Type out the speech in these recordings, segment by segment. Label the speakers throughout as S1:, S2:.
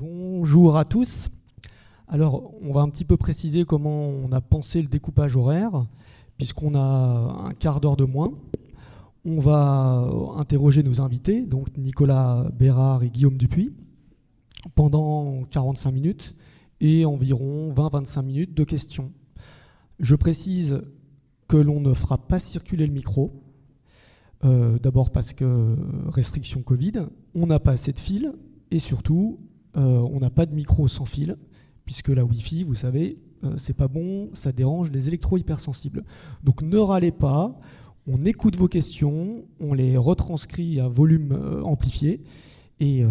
S1: Bonjour à tous. Alors, on va un petit peu préciser comment on a pensé le découpage horaire, puisqu'on a un quart d'heure de moins. On va interroger nos invités, donc Nicolas Bérard et Guillaume Dupuis, pendant 45 minutes et environ 20-25 minutes de questions. Je précise que l'on ne fera pas circuler le micro. D'abord parce que restriction Covid, on n'a pas assez de fils et surtout, on n'a pas de micro sans fil, puisque la Wi-Fi, vous savez, c'est pas bon, ça dérange les électro-hypersensibles. Donc ne râlez pas, on écoute vos questions, on les retranscrit à volume amplifié et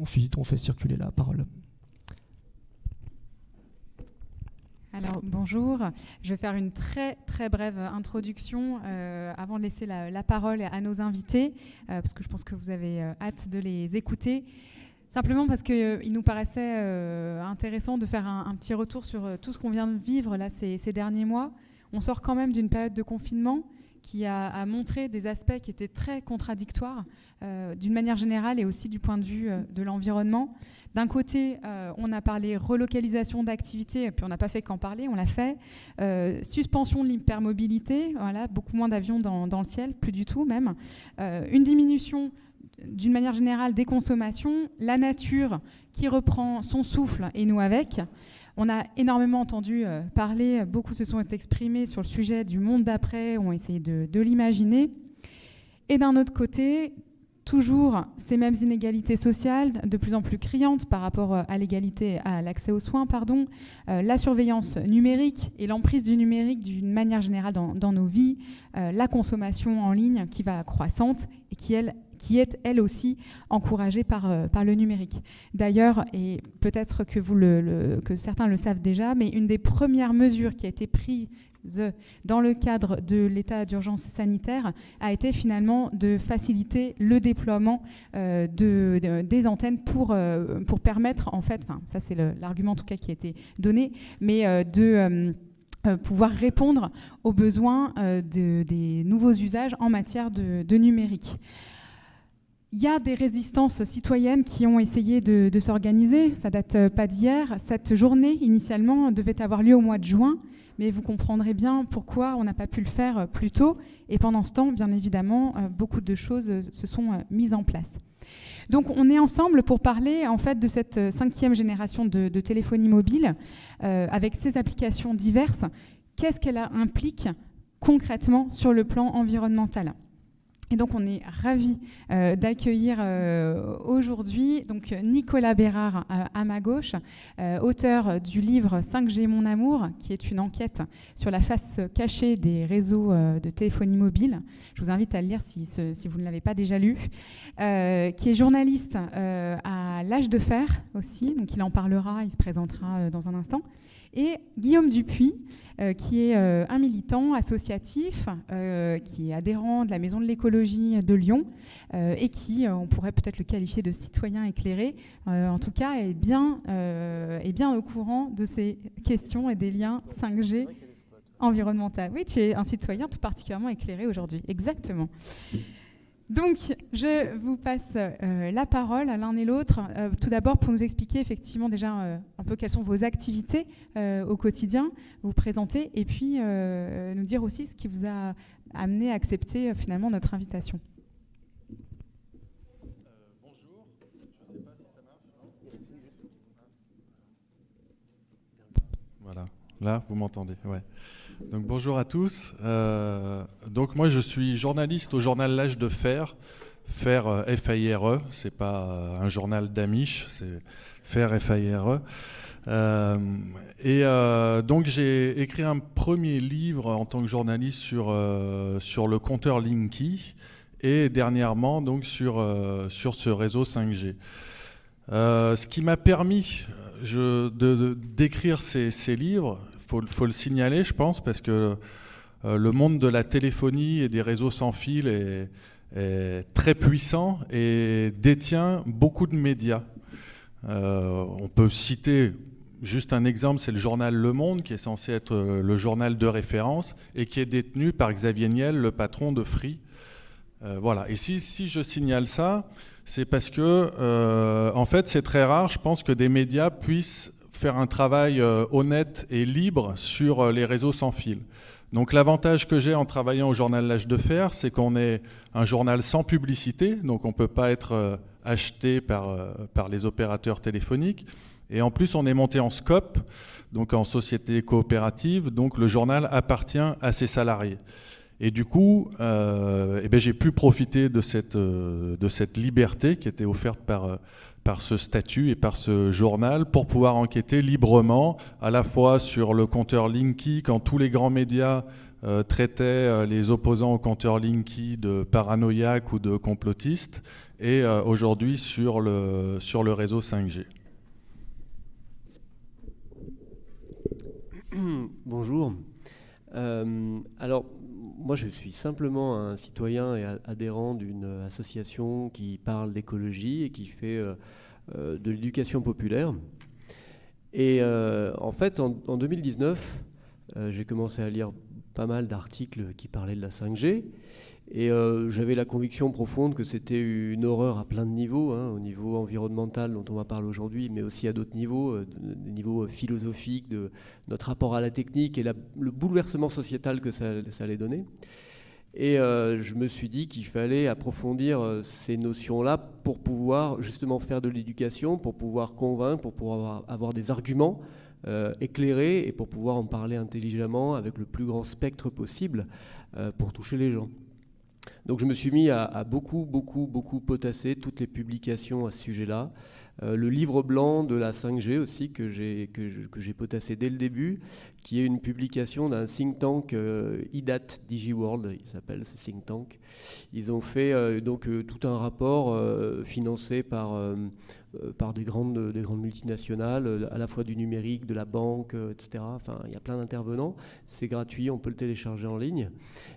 S1: ensuite on fait circuler la parole.
S2: Alors bonjour, je vais faire une très très brève introduction avant de laisser la parole à nos invités, parce que je pense que vous avez hâte de les écouter. Simplement parce qu'il nous paraissait intéressant de faire un petit retour sur tout ce qu'on vient de vivre là, ces derniers mois. On sort quand même d'une période de confinement qui a montré des aspects qui étaient très contradictoires d'une manière générale et aussi du point de vue de l'environnement. D'un côté, on a parlé relocalisation d'activités, puis on n'a pas fait qu'en parler, on l'a fait. Suspension de l'hypermobilité, voilà, beaucoup moins d'avions dans le ciel, plus du tout même. Une diminution d'une manière générale des consommations, la nature qui reprend son souffle et nous avec. On a énormément entendu parler, beaucoup se sont exprimés sur le sujet du monde d'après, ont essayé de l'imaginer. Et d'un autre côté, toujours ces mêmes inégalités sociales, de plus en plus criantes par rapport à l'égalité, à l'accès aux soins, la surveillance numérique et l'emprise du numérique d'une manière générale dans nos vies, la consommation en ligne qui va croissante et qui est elle aussi encouragée par le numérique. D'ailleurs, et peut-être que certains le savent déjà, mais une des premières mesures qui a été prise dans le cadre de l'état d'urgence sanitaire a été finalement de faciliter le déploiement des antennes pour permettre, en fait, ça c'est l'argument en tout cas qui a été donné, mais pouvoir répondre aux besoins des nouveaux usages en matière de numérique. Il y a des résistances citoyennes qui ont essayé de s'organiser, ça date pas d'hier. Cette journée, initialement, devait avoir lieu au mois de juin, mais vous comprendrez bien pourquoi on n'a pas pu le faire plus tôt. Et pendant ce temps, bien évidemment, beaucoup de choses se sont mises en place. Donc on est ensemble pour parler en fait de cette 5e génération de téléphonie mobile, avec ses applications diverses. Qu'est-ce qu'elle implique concrètement sur le plan environnemental ? Et donc, on est ravis d'accueillir aujourd'hui donc, Nicolas Bérard à ma gauche, auteur du livre 5G Mon Amour, qui est une enquête sur la face cachée des réseaux de téléphonie mobile. Je vous invite à le lire si vous ne l'avez pas déjà lu. Qui est journaliste à l'Âge de Fer aussi, donc il en parlera, il se présentera dans un instant. Et Guillaume Dupuis, qui est un militant associatif, qui est adhérent de la Maison de l'écologie de Lyon et qui, on pourrait peut-être le qualifier de citoyen éclairé, en tout cas est bien au courant de ces questions et des liens 5G environnementaux. Oui, tu es un citoyen tout particulièrement éclairé aujourd'hui, exactement. Donc, je vous passe la parole à l'un et l'autre. Tout d'abord, pour nous expliquer effectivement déjà un peu quelles sont vos activités au quotidien, vous présenter, et puis nous dire aussi ce qui vous a amené à accepter finalement notre invitation.
S3: Bonjour, je ne sais pas si ça marche. Voilà, là, vous m'entendez, ouais. Donc bonjour à tous. Donc moi je suis journaliste au journal L'Âge de Fer. Fer F-A-I-R-E, c'est pas un journal d'Amish, c'est Fer F-A-I-R-E. Donc j'ai écrit un premier livre en tant que journaliste sur le compteur Linky et dernièrement donc sur ce réseau 5G. Ce qui m'a permis d'écrire ces livres, faut le signaler, je pense, parce que le monde de la téléphonie et des réseaux sans fil est très puissant et détient beaucoup de médias. On peut citer juste un exemple, c'est le journal Le Monde, qui est censé être le journal de référence et qui est détenu par Xavier Niel, le patron de Free. Voilà. Et si je signale ça, C'est parce que, en fait, c'est très rare, je pense, que des médias puissent faire un travail honnête et libre sur les réseaux sans fil. Donc l'avantage que j'ai en travaillant au journal L'Âge de Fer, c'est qu'on est un journal sans publicité, donc on ne peut pas être acheté par les opérateurs téléphoniques. Et en plus, on est monté en SCOP, donc en société coopérative, donc le journal appartient à ses salariés. Et du coup, j'ai pu profiter de cette liberté qui était offerte par ce statut et par ce journal pour pouvoir enquêter librement, à la fois sur le compteur Linky, quand tous les grands médias traitaient les opposants au compteur Linky de paranoïaques ou de complotistes, et aujourd'hui sur le réseau 5G.
S4: Bonjour. Alors, moi je suis simplement un citoyen et adhérent d'une association qui parle d'écologie et qui fait de l'éducation populaire. Et en fait, en 2019, j'ai commencé à lire pas mal d'articles qui parlaient de la 5G. Et j'avais la conviction profonde que c'était une horreur à plein de niveaux, hein, au niveau environnemental dont on va parler aujourd'hui, mais aussi à d'autres niveaux, des niveaux philosophiques, de notre rapport à la technique et le bouleversement sociétal que ça allait donner. Et je me suis dit qu'il fallait approfondir ces notions-là pour pouvoir justement faire de l'éducation, pour pouvoir convaincre, pour pouvoir avoir des arguments éclairés et pour pouvoir en parler intelligemment avec le plus grand spectre possible pour toucher les gens. Donc je me suis mis à beaucoup potasser toutes les publications à ce sujet-là. Le livre blanc de la 5G aussi que j'ai potassé dès le début, qui est une publication d'un think tank IDAT DigiWorld, il s'appelle ce think tank. Ils ont fait tout un rapport financé par des grandes multinationales, à la fois du numérique, de la banque, etc. Enfin, il y a plein d'intervenants. C'est gratuit, on peut le télécharger en ligne.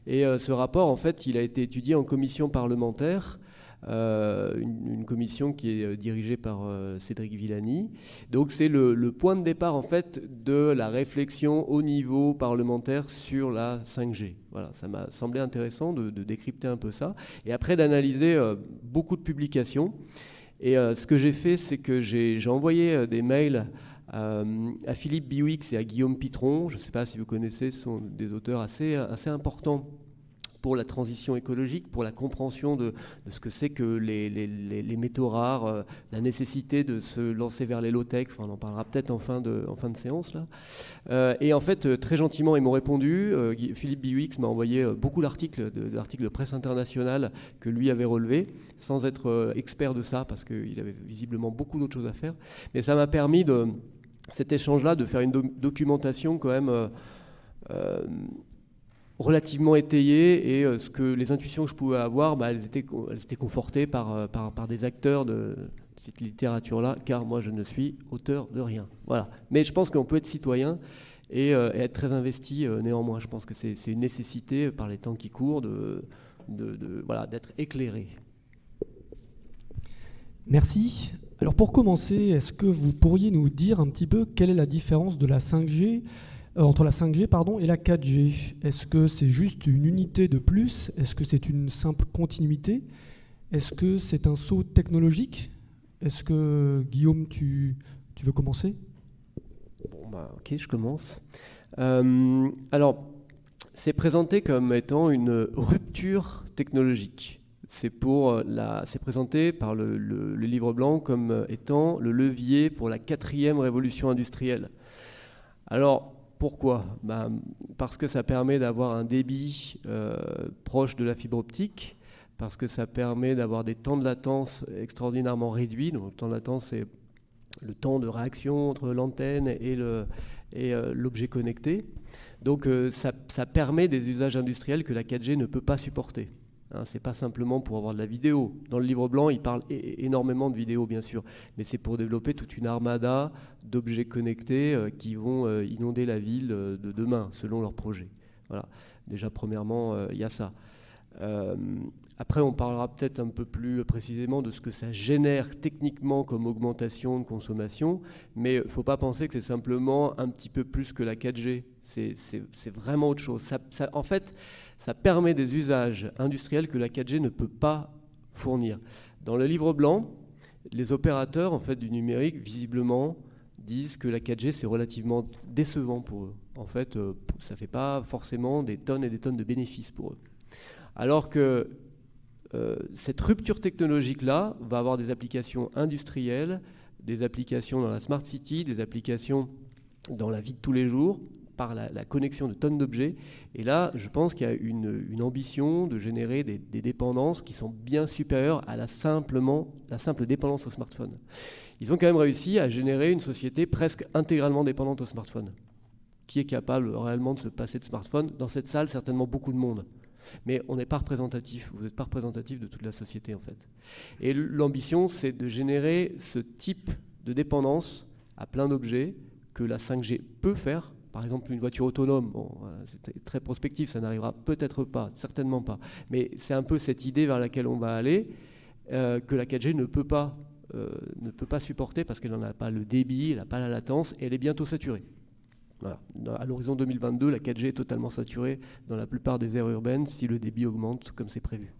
S4: Et ce rapport, en fait, il a été étudié en commission parlementaire, une commission qui est dirigée par Cédric Villani. Donc c'est le point de départ, en fait, de la réflexion au niveau parlementaire sur la 5G. Voilà, ça m'a semblé intéressant de décrypter un peu ça. Et après d'analyser beaucoup de publications. Et ce que j'ai fait, c'est que j'ai envoyé des mails à Philippe Biwix et à Guillaume Pitron. Je ne sais pas si vous connaissez, ce sont des auteurs assez importants pour la transition écologique, pour la compréhension de ce que c'est que les métaux rares, la nécessité de se lancer vers les low-tech. Enfin, on en parlera peut-être en fin de séance là. Et en fait, très gentiment, ils m'ont répondu. Philippe Biwix m'a envoyé beaucoup d'articles de presse internationale que lui avait relevés, sans être expert de ça, parce qu'il avait visiblement beaucoup d'autres choses à faire. Mais ça m'a permis, cet échange-là, de faire une documentation quand même relativement étayée, et les intuitions que je pouvais avoir, elles étaient confortées par des acteurs de cette littérature-là, car moi je ne suis auteur de rien. Voilà. Mais je pense qu'on peut être citoyen et être très investi néanmoins. Je pense que c'est une nécessité par les temps qui courent d'être éclairé.
S1: Merci. Alors pour commencer, est-ce que vous pourriez nous dire un petit peu quelle est la différence de la 5G entre la 5G et la 4G? Est-ce que c'est juste une unité de plus? Est-ce que c'est une simple continuité? Est-ce que c'est un saut technologique? Est-ce que, Guillaume, tu veux commencer?
S4: Ok, je commence. Alors, c'est présenté comme étant une rupture technologique. C'est présenté par le livre blanc comme étant le levier pour la 4e révolution industrielle. Alors, pourquoi ? Parce que ça permet d'avoir un débit proche de la fibre optique, parce que ça permet d'avoir des temps de latence extraordinairement réduits. Donc, le temps de latence, c'est le temps de réaction entre l'antenne et l'objet connecté. Donc, ça permet des usages industriels que la 4G ne peut pas supporter. C'est pas simplement pour avoir de la vidéo. Dans le livre blanc, il parle énormément de vidéo, bien sûr, mais c'est pour développer toute une armada d'objets connectés qui vont inonder la ville de demain, selon leur projet. Voilà. Déjà, premièrement, il y a ça. Après, on parlera peut-être un peu plus précisément de ce que ça génère techniquement comme augmentation de consommation, mais il ne faut pas penser que c'est simplement un petit peu plus que la 4G. C'est vraiment autre chose. En fait, ça permet des usages industriels que la 4G ne peut pas fournir. Dans le livre blanc, les opérateurs en fait, du numérique, visiblement, disent que la 4G, c'est relativement décevant pour eux. En fait, ça ne fait pas forcément des tonnes et des tonnes de bénéfices pour eux. Alors que cette rupture technologique-là va avoir des applications industrielles, des applications dans la Smart City, des applications dans la vie de tous les jours, par la connexion de tonnes d'objets. Et là, je pense qu'il y a une ambition de générer des dépendances qui sont bien supérieures à la simple dépendance au smartphone. Ils ont quand même réussi à générer une société presque intégralement dépendante au smartphone, qui est capable réellement de se passer de smartphone. Dans cette salle, certainement beaucoup de monde. Mais on n'est pas représentatif, vous n'êtes pas représentatif de toute la société en fait. Et l'ambition, c'est de générer ce type de dépendance à plein d'objets que la 5G peut faire. Par exemple, une voiture autonome, bon, c'est très prospectif, ça n'arrivera peut-être pas, certainement pas. Mais c'est un peu cette idée vers laquelle on va aller, que la 4G ne peut pas supporter parce qu'elle n'en a pas le débit, elle n'a pas la latence et elle est bientôt saturée. Voilà. À l'horizon 2022, la 4G est totalement saturée dans la plupart des aires urbaines si le débit augmente comme c'est prévu.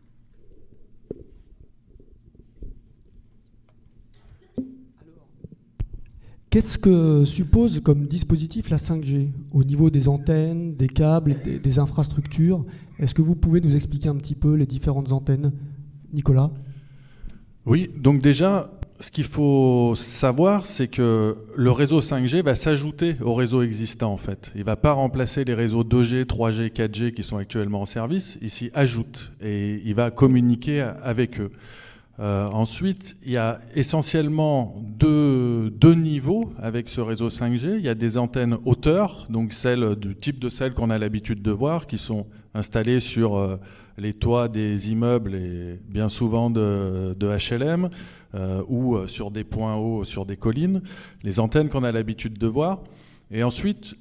S1: Qu'est-ce que suppose comme dispositif la 5G au niveau des antennes, des câbles, des infrastructures? Est-ce que vous pouvez nous expliquer un petit peu les différentes antennes, Nicolas?
S3: Oui, donc déjà, ce qu'il faut savoir, c'est que le réseau 5G va s'ajouter au réseau existant en fait. Il ne va pas remplacer les réseaux 2G, 3G, 4G qui sont actuellement en service. Il s'y ajoute et il va communiquer avec eux. Ensuite, il y a essentiellement deux niveaux avec ce réseau 5G. Il y a des antennes hauteurs, donc celles du type de celles qu'on a l'habitude de voir, qui sont installées sur les toits des immeubles et bien souvent de HLM ou sur des points hauts, sur des collines. Les antennes qu'on a l'habitude de voir. Et ensuite,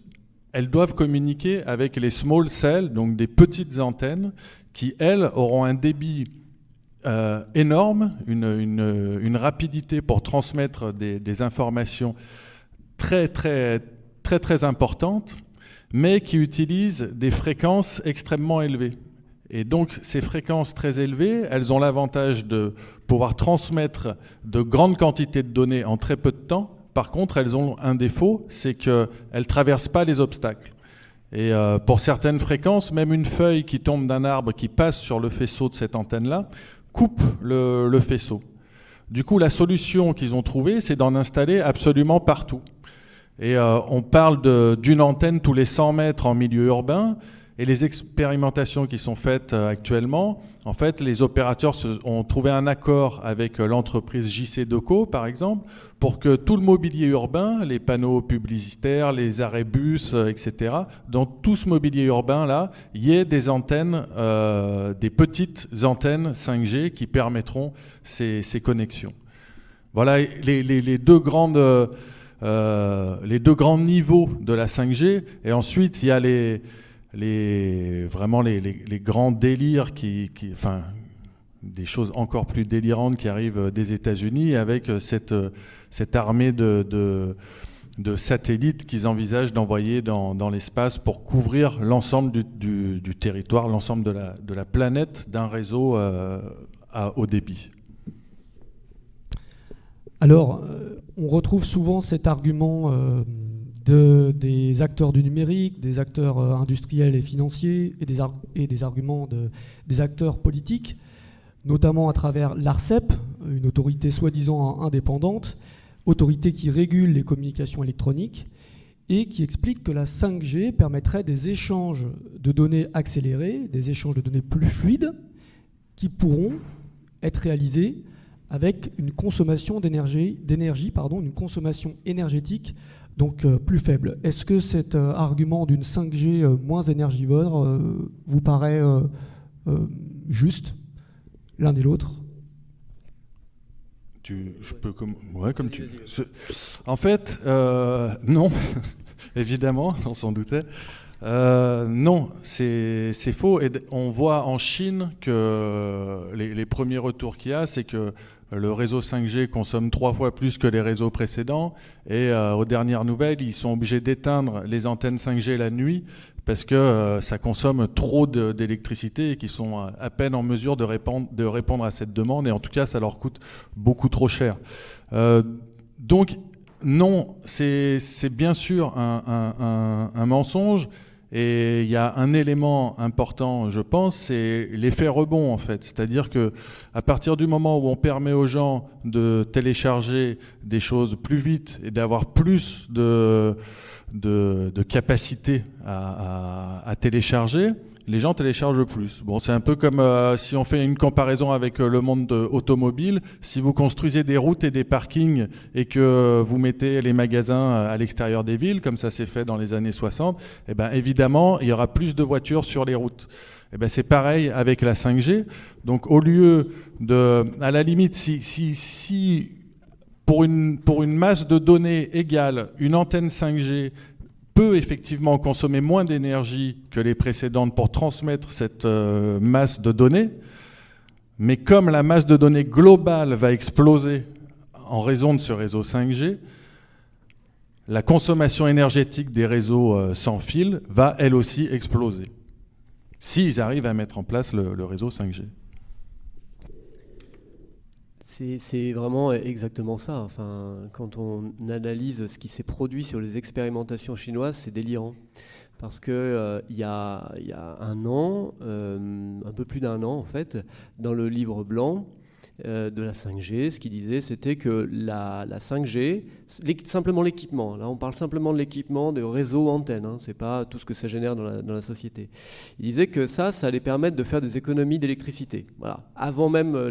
S3: elles doivent communiquer avec les small cells, donc des petites antennes qui, elles, auront un débit énorme, une rapidité pour transmettre des informations très importantes, mais qui utilisent des fréquences extrêmement élevées. Et donc ces fréquences très élevées, elles ont l'avantage de pouvoir transmettre de grandes quantités de données en très peu de temps. Par contre, elles ont un défaut, c'est qu'elles ne traversent pas les obstacles. Et pour certaines fréquences, même une feuille qui tombe d'un arbre qui passe sur le faisceau de cette antenne-là, coupe le faisceau. Du coup, la solution qu'ils ont trouvée, c'est d'en installer absolument partout. Et on parle d'une antenne tous les 100 mètres en milieu urbain. Et les expérimentations qui sont faites actuellement, en fait, les opérateurs ont trouvé un accord avec l'entreprise JCDecaux, par exemple, pour que tout le mobilier urbain, les panneaux publicitaires, les arrêts bus, etc., dans tout ce mobilier urbain-là, il y ait des antennes, des petites antennes 5G qui permettront ces connexions. Voilà les deux grands niveaux de la 5G. Et ensuite, il y a vraiment les grands délires enfin, des choses encore plus délirantes qui arrivent des États-Unis avec cette armée de satellites qu'ils envisagent d'envoyer dans l'espace pour couvrir l'ensemble du territoire, l'ensemble de la planète d'un réseau à haut débit. Alors,
S1: on retrouve souvent cet argument des acteurs du numérique, des acteurs industriels et financiers et des arguments des acteurs politiques, notamment à travers l'ARCEP, une autorité soi-disant indépendante, autorité qui régule les communications électroniques et qui explique que la 5G permettrait des échanges de données accélérés, des échanges de données plus fluides qui pourront être réalisés avec une consommation une consommation énergétique donc plus faible. Est-ce que cet argument d'une 5G moins énergivore vous paraît juste, l'un et l'autre?
S3: Je peux comme tu veux. En fait, non, évidemment, on s'en doutait. Non, c'est faux. Et on voit en Chine que les premiers retours qu'il y a, c'est que le réseau 5G consomme 3 fois plus que les réseaux précédents. Et aux dernières nouvelles, ils sont obligés d'éteindre les antennes 5G la nuit parce que ça consomme trop d'électricité et qu'ils sont à peine en mesure de répondre à cette demande, et en tout cas ça leur coûte beaucoup trop cher. Donc non, c'est bien sûr un mensonge, et il y a un élément important, je pense, c'est l'effet rebond en fait. C'est-à-dire que à partir du moment où on permet aux gens de télécharger des choses plus vite et d'avoir plus de capacité à télécharger, les gens téléchargent plus. Bon, c'est un peu comme si on fait une comparaison avec le monde automobile. Si vous construisez des routes et des parkings et que vous mettez les magasins à l'extérieur des villes, comme ça s'est fait dans les années 60, eh ben, évidemment, il y aura plus de voitures sur les routes. Eh ben, c'est pareil avec la 5G. Donc, au lieu de, à la limite, si pour une masse de données égale, une antenne 5G peut effectivement consommer moins d'énergie que les précédentes pour transmettre cette masse de données, mais comme la masse de données globale va exploser en raison de ce réseau 5G, la consommation énergétique des réseaux sans fil va elle aussi exploser, s'ils arrivent à mettre en place le réseau 5G.
S4: C'est vraiment exactement ça. Enfin, quand on analyse ce qui s'est produit sur les expérimentations chinoises, c'est délirant. Parce que il y a un an, un peu plus d'un an en fait, dans le livre blanc de la 5G, ce qu'il disait, c'était que la 5G, simplement l'équipement, là on parle simplement de l'équipement, des réseaux antennes, hein, c'est pas tout ce que ça génère dans la société. Il disait que ça allait permettre de faire des économies d'électricité. Voilà, avant même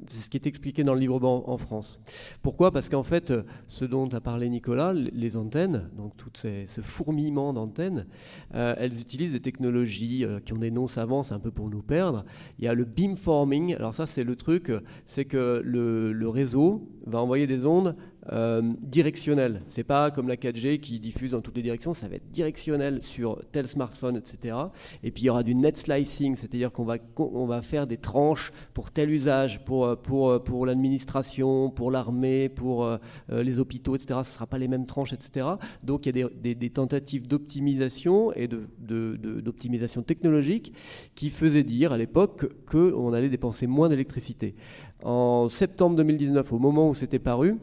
S4: c'est ce qui est expliqué dans le livre blanc en France. Pourquoi ? Parce qu'en fait, ce dont a parlé Nicolas, les antennes, donc tout ce fourmillement d'antennes, elles utilisent des technologies qui ont des noms savants, c'est un peu pour nous perdre. Il y a le beamforming, alors ça c'est le truc, c'est que le réseau va envoyer des ondes directionnelles. C'est pas comme la 4G qui diffuse dans toutes les directions, ça va être directionnel sur tel smartphone, etc. Et puis il y aura du net slicing, c'est-à-dire qu'on va faire des tranches pour tel usage, pour l'administration, pour l'armée, pour les hôpitaux, etc. Ce ne sera pas les mêmes tranches, etc. Donc il y a des tentatives d'optimisation et d'optimisation technologique qui faisaient dire à l'époque qu'on allait dépenser moins d'électricité. En septembre 2019, au moment où c'était paru,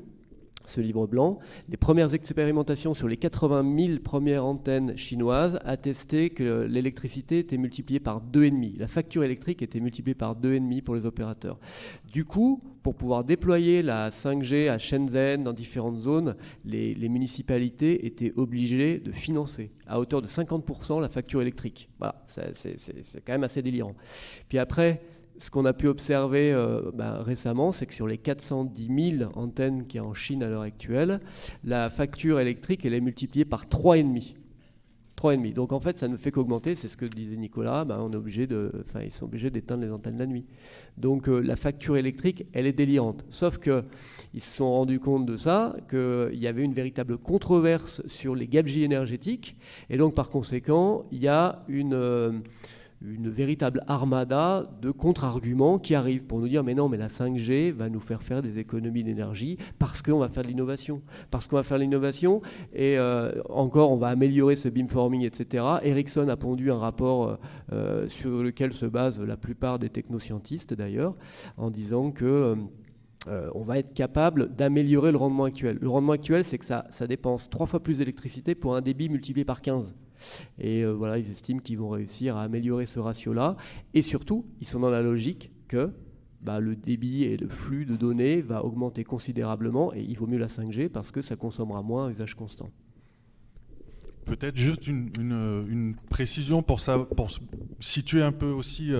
S4: ce livre blanc, les premières expérimentations sur les 80 000 premières antennes chinoises attestaient que l'électricité était multipliée par 2,5. La facture électrique était multipliée par 2,5 pour les opérateurs. Du coup, pour pouvoir déployer la 5G à Shenzhen, dans différentes zones, les municipalités étaient obligées de financer à hauteur de 50% la facture électrique. Voilà, c'est quand même assez délirant. Puis après, ce qu'on a pu observer récemment, c'est que sur les 410 000 antennes qu'il y a en Chine à l'heure actuelle, la facture électrique elle est multipliée par 3,5. 3,5. Donc en fait, ça ne fait qu'augmenter. C'est ce que disait Nicolas. Ils sont obligés d'éteindre les antennes la nuit. Donc la facture électrique, elle est délirante. Sauf qu'ils se sont rendus compte de ça, qu'il y avait une véritable controverse sur les gabegies énergétiques. Et donc par conséquent, il y a une véritable armada de contre-arguments qui arrivent pour nous dire mais non, mais la 5G va nous faire des économies d'énergie parce qu'on va faire de l'innovation. Parce qu'on va faire de l'innovation et encore on va améliorer ce beamforming, etc. Ericsson a pondu un rapport sur lequel se basent la plupart des technoscientistes d'ailleurs, en disant que on va être capable d'améliorer le rendement actuel. Le rendement actuel, c'est que ça dépense 3 fois plus d'électricité pour un débit multiplié par 15. Et voilà, ils estiment qu'ils vont réussir à améliorer ce ratio-là. Et surtout, ils sont dans la logique que le débit et le flux de données va augmenter considérablement et il vaut mieux la 5G parce que ça consommera moins à usage constant.
S3: Peut-être juste une précision pour situer un peu aussi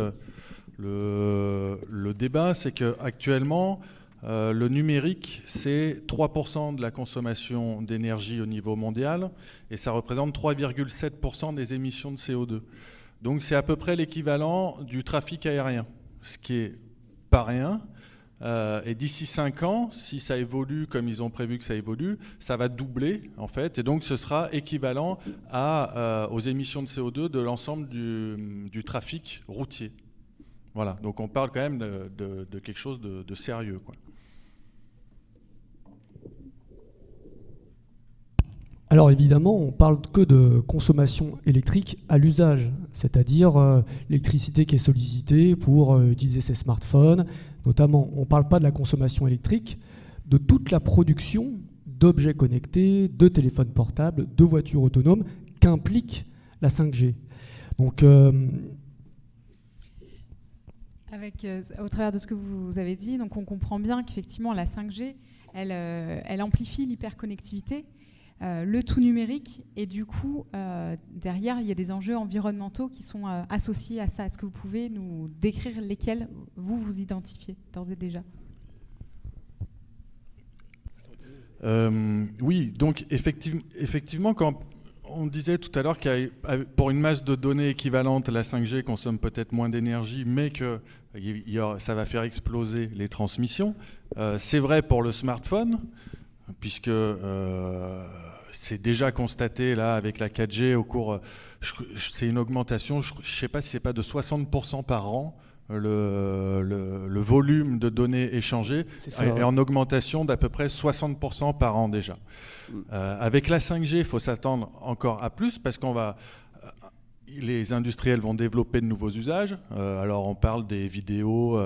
S3: le débat, c'est qu'actuellement, le numérique, c'est 3% de la consommation d'énergie au niveau mondial et ça représente 3,7% des émissions de CO2. Donc c'est à peu près l'équivalent du trafic aérien, ce qui est pas rien. Et d'ici 5 ans, si ça évolue comme ils ont prévu que ça évolue, ça va doubler en fait. Et donc ce sera équivalent aux émissions de CO2 de l'ensemble du trafic routier. Voilà, donc on parle quand même de quelque chose de sérieux, quoi.
S1: Alors évidemment, on parle que de consommation électrique à l'usage, c'est-à-dire l'électricité qui est sollicitée pour utiliser ses smartphones. Notamment, on ne parle pas de la consommation électrique, de toute la production d'objets connectés, de téléphones portables, de voitures autonomes qu'implique la 5G. Donc,
S2: au travers de ce que vous avez dit, donc on comprend bien qu'effectivement la 5G, elle amplifie l'hyperconnectivité, le tout numérique, et du coup, derrière, il y a des enjeux environnementaux qui sont associés à ça. Est-ce que vous pouvez nous décrire lesquels vous identifiez d'ores et déjà ?
S3: Oui, donc effectivement, quand on disait tout à l'heure que pour une masse de données équivalente, la 5G consomme peut-être moins d'énergie, mais que ça va faire exploser les transmissions. C'est vrai pour le smartphone, puisque c'est déjà constaté là avec la 4G au cours, c'est une augmentation, je ne sais pas si c'est pas de 60% par an, le volume de données échangées est en augmentation d'à peu près 60% par an déjà. Avec la 5G, il faut s'attendre encore à plus parce les industriels vont développer de nouveaux usages. Alors on parle des vidéos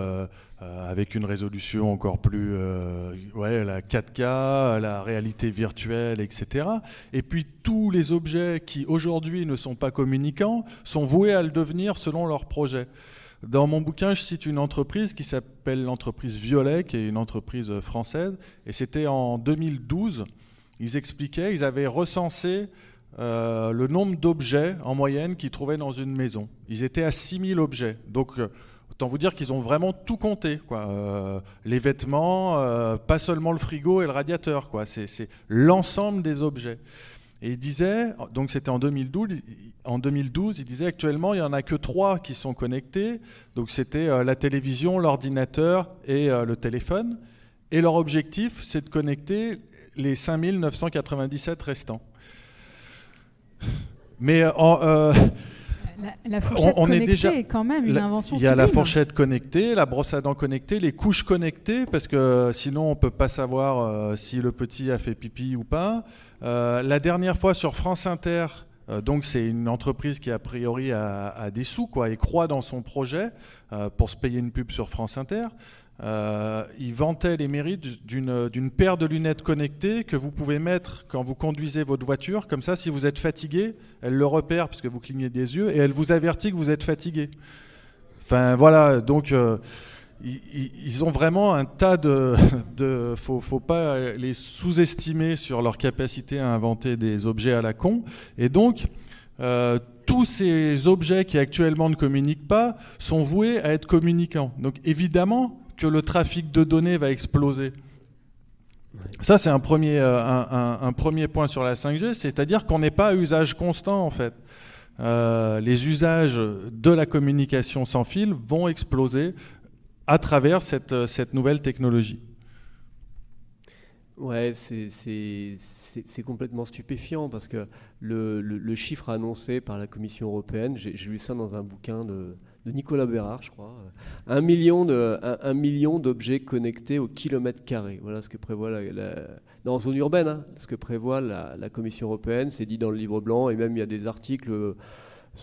S3: avec une résolution encore plus, la 4K, la réalité virtuelle, etc. Et puis tous les objets qui aujourd'hui ne sont pas communicants sont voués à le devenir selon leur projet. Dans mon bouquin, je cite une entreprise qui s'appelle l'entreprise Violet, qui est une entreprise française, et c'était en 2012. Ils expliquaient, ils avaient recensé le nombre d'objets en moyenne qu'ils trouvaient dans une maison. Ils étaient à 6000 objets. Donc, autant vous dire qu'ils ont vraiment tout compté, quoi. Les vêtements, pas seulement le frigo et le radiateur, quoi. C'est l'ensemble des objets. Et il disait, donc c'était en 2012, il disait actuellement il n'y en a que 3 qui sont connectés. Donc c'était la télévision, l'ordinateur et le téléphone. Et leur objectif, c'est de connecter les 5997 restants. Mais
S2: la fourchette connectée est quand même une invention sublime.
S3: Il y a la fourchette connectée, la brosse à dents connectée, les couches connectées, parce que sinon on ne peut pas savoir si le petit a fait pipi ou pas. La dernière fois sur France Inter, donc c'est une entreprise qui a priori a des sous, quoi, et croit dans son projet pour se payer une pub sur France Inter. Il vantait les mérites d'une paire de lunettes connectées que vous pouvez mettre quand vous conduisez votre voiture. Comme ça, si vous êtes fatigué, elle le repère parce que vous clignez des yeux et elle vous avertit que vous êtes fatigué. Enfin voilà, donc ils ont vraiment un tas faut pas les sous-estimer sur leur capacité à inventer des objets à la con. Et donc tous ces objets qui actuellement ne communiquent pas sont voués à être communicants. Donc évidemment que le trafic de données va exploser. Ça, c'est un premier point sur la 5G, c'est-à-dire qu'on n'est pas à usage constant, en fait. Les usages de la communication sans fil vont exploser à travers cette nouvelle technologie.
S4: Ouais, c'est complètement stupéfiant parce que le chiffre annoncé par la Commission européenne, j'ai lu ça dans un bouquin de Nicolas Bérard, je crois, 1 million d'objets connectés au kilomètre carré. Voilà ce que prévoit dans zone urbaine, hein, ce que prévoit la Commission européenne, c'est dit dans le livre blanc, et même il y a des articles.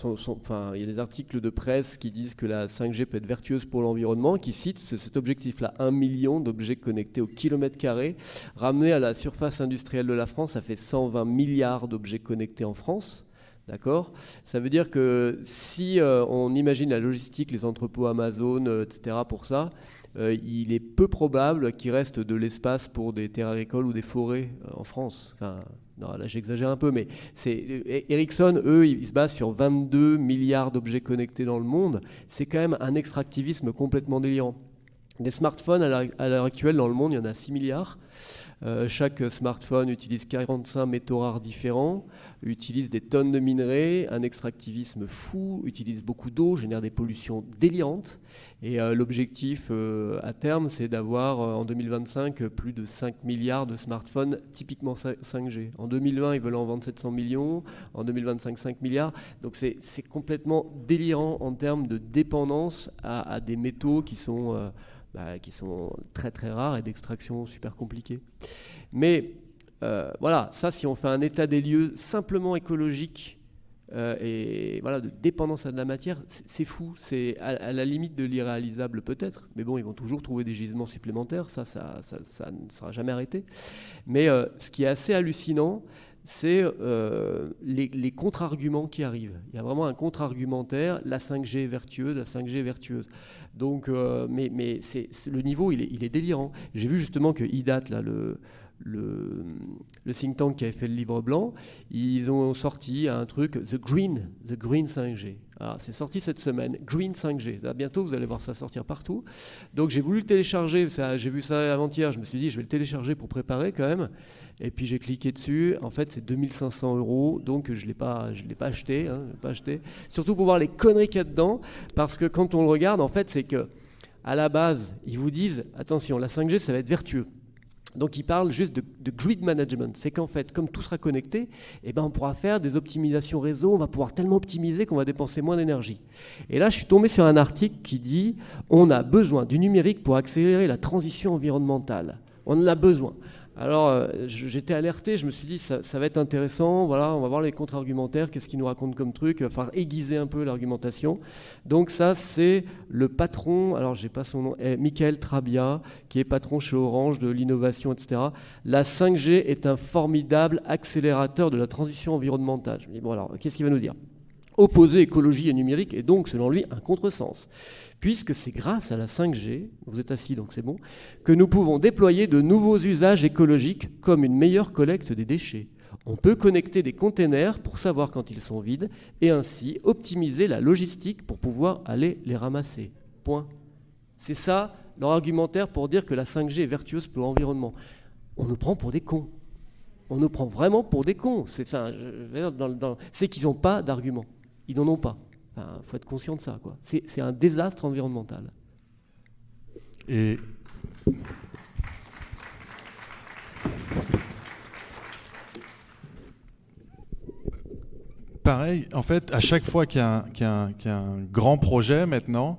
S4: Il y a des articles de presse qui disent que la 5G peut être vertueuse pour l'environnement, qui citent cet objectif-là, 1 million d'objets connectés au kilomètre carré. Ramené à la surface industrielle de la France, ça fait 120 milliards d'objets connectés en France. D'accord ? Ça veut dire que si on imagine la logistique, les entrepôts Amazon, etc. pour ça, il est peu probable qu'il reste de l'espace pour des terres agricoles ou des forêts en France. Enfin, non, là j'exagère un peu, mais Ericsson, eux, ils se basent sur 22 milliards d'objets connectés dans le monde. C'est quand même un extractivisme complètement délirant. Des smartphones, à l'heure actuelle, dans le monde, il y en a 6 milliards. Chaque smartphone utilise 45 métaux rares différents, utilise des tonnes de minerais, un extractivisme fou, utilise beaucoup d'eau, génère des pollutions délirantes. Et l'objectif à terme, c'est d'avoir en 2025 plus de 5 milliards de smartphones typiquement 5G. En 2020, ils veulent en vendre 700 millions, en 2025, 5 milliards. Donc c'est complètement délirant en termes de dépendance à des métaux qui sont très très rares et d'extraction super compliquée. Mais voilà, ça, si on fait un état des lieux simplement écologique et voilà, de dépendance à de la matière, c'est fou. C'est à la limite de l'irréalisable peut-être. Mais bon, ils vont toujours trouver des gisements supplémentaires. Ça ne sera jamais arrêté. Mais ce qui est assez hallucinant, c'est les contre-arguments qui arrivent. Il y a vraiment un contre-argumentaire. La 5G est vertueuse, la 5G est vertueuse. Donc, mais le niveau, il est délirant. J'ai vu justement que IDAT, là, le think tank qui avait fait le livre blanc, ils ont sorti un truc, The Green 5G. Alors, c'est sorti cette semaine, Green 5G. Ça, bientôt, vous allez voir ça sortir partout. Donc j'ai voulu le télécharger, j'ai vu ça avant-hier, je me suis dit, je vais le télécharger pour préparer quand même. Et puis j'ai cliqué dessus, en fait c'est 2500 €, donc je ne l'ai pas acheté, Surtout pour voir les conneries qu'il y a dedans, parce que quand on le regarde, en fait, c'est que à la base, ils vous disent, attention, la 5G, ça va être vertueux. Donc, ils parlent juste de grid management. C'est qu'en fait, comme tout sera connecté, on pourra faire des optimisations réseau. On va pouvoir tellement optimiser qu'on va dépenser moins d'énergie. Et là, je suis tombé sur un article qui dit « On a besoin du numérique pour accélérer la transition environnementale. On en a besoin. » Alors, j'étais alerté, je me suis dit, ça va être intéressant, voilà, on va voir les contre-argumentaires, qu'est-ce qu'ils nous racontent comme truc, il va falloir aiguiser un peu l'argumentation. Donc ça, c'est le patron, alors j'ai pas son nom, Michael Trabia, qui est patron chez Orange de l'innovation, etc. La 5G est un formidable accélérateur de la transition environnementale. Je me dis, bon alors, qu'est-ce qu'il va nous dire ? Opposer écologie et numérique est donc, selon lui, un contresens. Puisque c'est grâce à la 5G, vous êtes assis donc c'est bon, que nous pouvons déployer de nouveaux usages écologiques comme une meilleure collecte des déchets. On peut connecter des containers pour savoir quand ils sont vides et ainsi optimiser la logistique pour pouvoir aller les ramasser. Point. C'est ça leur argumentaire pour dire que la 5G est vertueuse pour l'environnement. On nous prend pour des cons. On nous prend vraiment pour des cons. C'est qu'ils n'ont pas d'arguments. Ils n'en ont pas. Il faut être conscient de ça, quoi. C'est un désastre environnemental.
S3: Et pareil, en fait, à chaque fois qu'il y a un grand projet maintenant,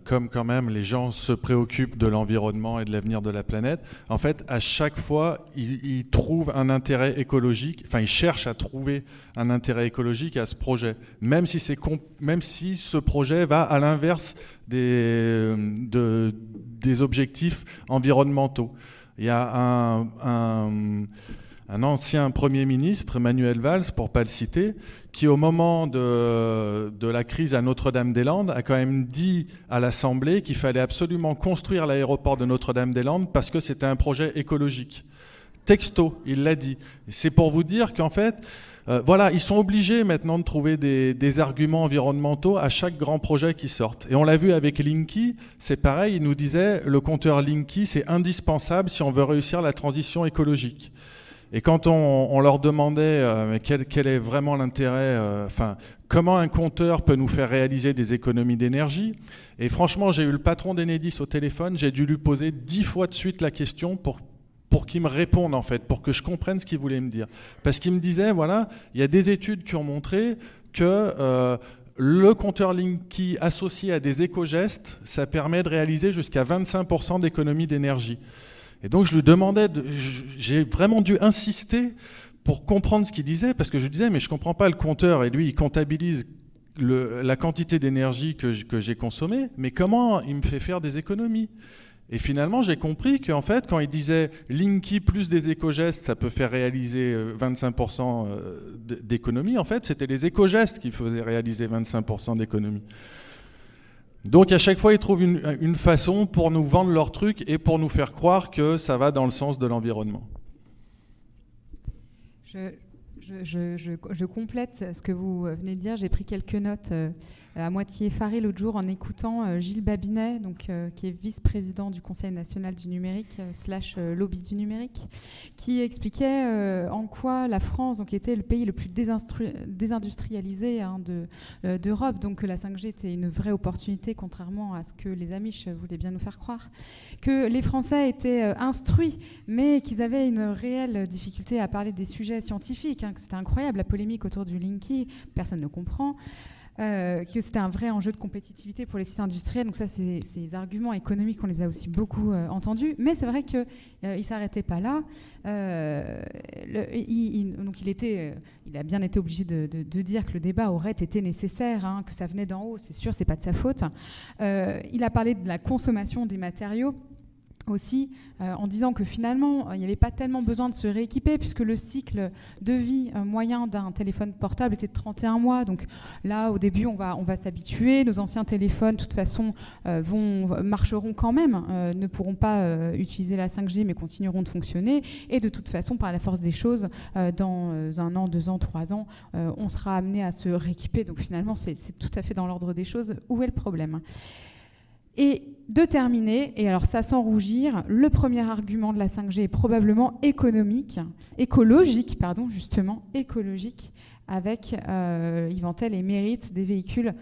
S3: comme quand même les gens se préoccupent de l'environnement et de l'avenir de la planète, en fait, à chaque fois, ils trouvent un intérêt écologique, ils cherchent à trouver un intérêt écologique à ce projet, même si ce projet va à l'inverse des objectifs environnementaux. Il y a un ancien Premier ministre, Manuel Valls, pour ne pas le citer, qui au moment de la crise à Notre-Dame-des-Landes a quand même dit à l'Assemblée qu'il fallait absolument construire l'aéroport de Notre-Dame-des-Landes parce que c'était un projet écologique. Texto, il l'a dit. C'est pour vous dire qu'en fait, ils sont obligés maintenant de trouver des arguments environnementaux à chaque grand projet qui sortent. Et on l'a vu avec Linky, c'est pareil, il nous disait le compteur Linky, c'est indispensable si on veut réussir la transition écologique. Et quand on leur demandait quel est vraiment l'intérêt, comment un compteur peut nous faire réaliser des économies d'énergie, et franchement, j'ai eu le patron d'Enedis au téléphone, j'ai dû lui poser 10 fois de suite la question pour qu'il me réponde, en fait, pour que je comprenne ce qu'il voulait me dire. Parce qu'il me disait, voilà, il y a des études qui ont montré que le compteur Linky associé à des éco-gestes, ça permet de réaliser jusqu'à 25% d'économie d'énergie. Et donc je lui demandais, j'ai vraiment dû insister pour comprendre ce qu'il disait, parce que je disais, mais je ne comprends pas le compteur, et lui il comptabilise la quantité d'énergie que j'ai consommée, mais comment il me fait faire des économies ? Et finalement j'ai compris qu'en fait quand il disait Linky plus des éco-gestes, ça peut faire réaliser 25% d'économie, en fait c'était les éco-gestes qui faisaient réaliser 25% d'économie. Donc à chaque fois, ils trouvent une façon pour nous vendre leur truc et pour nous faire croire que ça va dans le sens de l'environnement.
S2: Je complète ce que vous venez de dire. J'ai pris quelques notes à moitié effarée l'autre jour en écoutant Gilles Babinet, qui est vice-président du Conseil national du numérique / lobby du numérique, qui expliquait en quoi la France était le pays le plus désindustrialisé d'Europe, donc que la 5G était une vraie opportunité, contrairement à ce que les Amish voulaient bien nous faire croire, que les Français étaient instruits, mais qu'ils avaient une réelle difficulté à parler des sujets scientifiques, que c'était incroyable, la polémique autour du Linky, personne ne comprend. que c'était un vrai enjeu de compétitivité pour les sites industriels. Donc ça, ces arguments économiques, on les a aussi beaucoup entendus. Mais c'est vrai qu'il ne s'arrêtait pas là. Il a bien été obligé de dire que le débat aurait été nécessaire, hein, que ça venait d'en haut, c'est sûr, c'est pas de sa faute. Il a parlé de la consommation des matériaux aussi, en disant que finalement, il n'y avait pas tellement besoin de se rééquiper, puisque le cycle de vie moyen d'un téléphone portable était de 31 mois. Donc là, au début, on va s'habituer. Nos anciens téléphones, de toute façon, marcheront quand même, ne pourront pas utiliser la 5G, mais continueront de fonctionner. Et de toute façon, par la force des choses, dans 1 an, 2 ans, 3 ans, on sera amené à se rééquiper. Donc finalement, c'est tout à fait dans l'ordre des choses. Où est le problème ? Et de terminer, et alors ça sans rougir, le premier argument de la 5G est probablement écologique, avec, il vantait les mérites des véhicules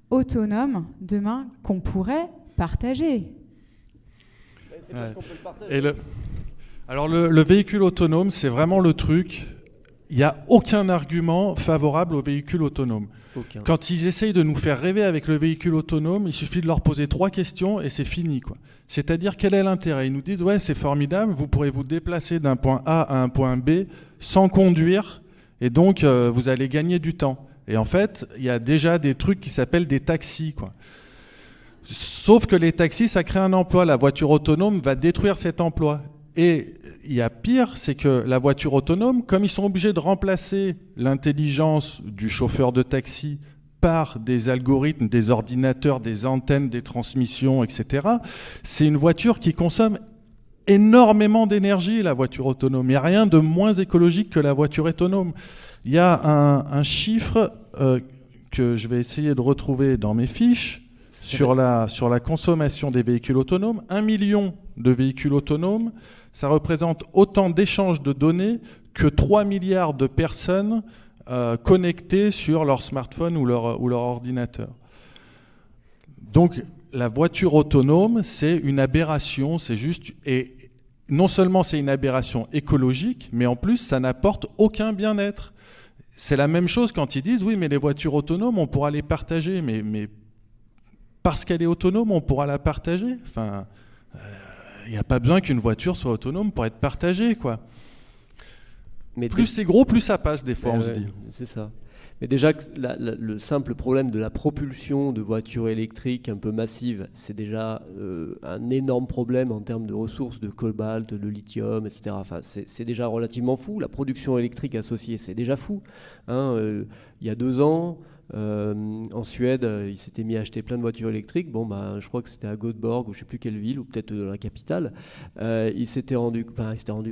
S2: autonomes demain qu'on pourrait partager.
S4: C'est parce qu'on peut le partager.
S3: Alors le véhicule autonome, c'est vraiment le truc. Il n'y a aucun argument favorable au véhicule autonome.
S4: Aucun.
S3: Quand ils essayent de nous faire rêver avec le véhicule autonome, il suffit de leur poser 3 questions et c'est fini, quoi. C'est-à-dire, quel est l'intérêt ? Ils nous disent, ouais, c'est formidable, vous pourrez vous déplacer d'un point A à un point B sans conduire, et donc vous allez gagner du temps. Et en fait, il y a déjà des trucs qui s'appellent des taxis, quoi. Sauf que les taxis, ça crée un emploi. La voiture autonome va détruire cet emploi. Et il y a pire, c'est que la voiture autonome, comme ils sont obligés de remplacer l'intelligence du chauffeur de taxi par des algorithmes, des ordinateurs, des antennes, des transmissions, etc., c'est une voiture qui consomme énormément d'énergie, la voiture autonome. Il n'y a rien de moins écologique que la voiture autonome. Il y a un chiffre que je vais essayer de retrouver dans mes fiches sur la consommation des véhicules autonomes. 1 million de véhicules autonomes, ça représente autant d'échanges de données que 3 milliards de personnes connectées sur leur smartphone ou leur ordinateur. Donc la voiture autonome, c'est une aberration, c'est juste... Et non seulement c'est une aberration écologique, mais en plus ça n'apporte aucun bien-être. C'est la même chose quand ils disent, oui, mais les voitures autonomes, on pourra les partager, mais parce qu'elle est autonome, on pourra la partager. Enfin... il n'y a pas besoin qu'une voiture soit autonome pour être partagée, quoi. Mais plus c'est gros, plus ça passe, des fois, on se dit.
S4: C'est ça. Mais déjà, le simple problème de la propulsion de voitures électriques un peu massives, c'est déjà un énorme problème en termes de ressources, de cobalt, de lithium, etc. Enfin, c'est déjà relativement fou. La production électrique associée, c'est déjà fou. Il y a 2 ans... en Suède, ils s'étaient mis à acheter plein de voitures électriques. Bon, je crois que c'était à Göteborg ou je ne sais plus quelle ville, ou peut-être dans la capitale. Ils s'étaient rendu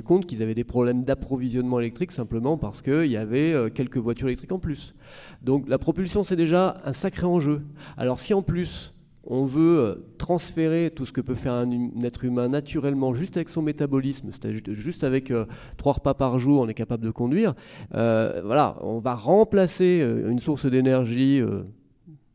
S4: compte qu'ils avaient des problèmes d'approvisionnement électrique simplement parce qu'il y avait quelques voitures électriques en plus. Donc la propulsion, c'est déjà un sacré enjeu. Alors si en plus on veut transférer tout ce que peut faire un être humain naturellement juste avec son métabolisme, c'est-à-dire juste avec 3 repas par jour, on est capable de conduire. Voilà, on va remplacer une source d'énergie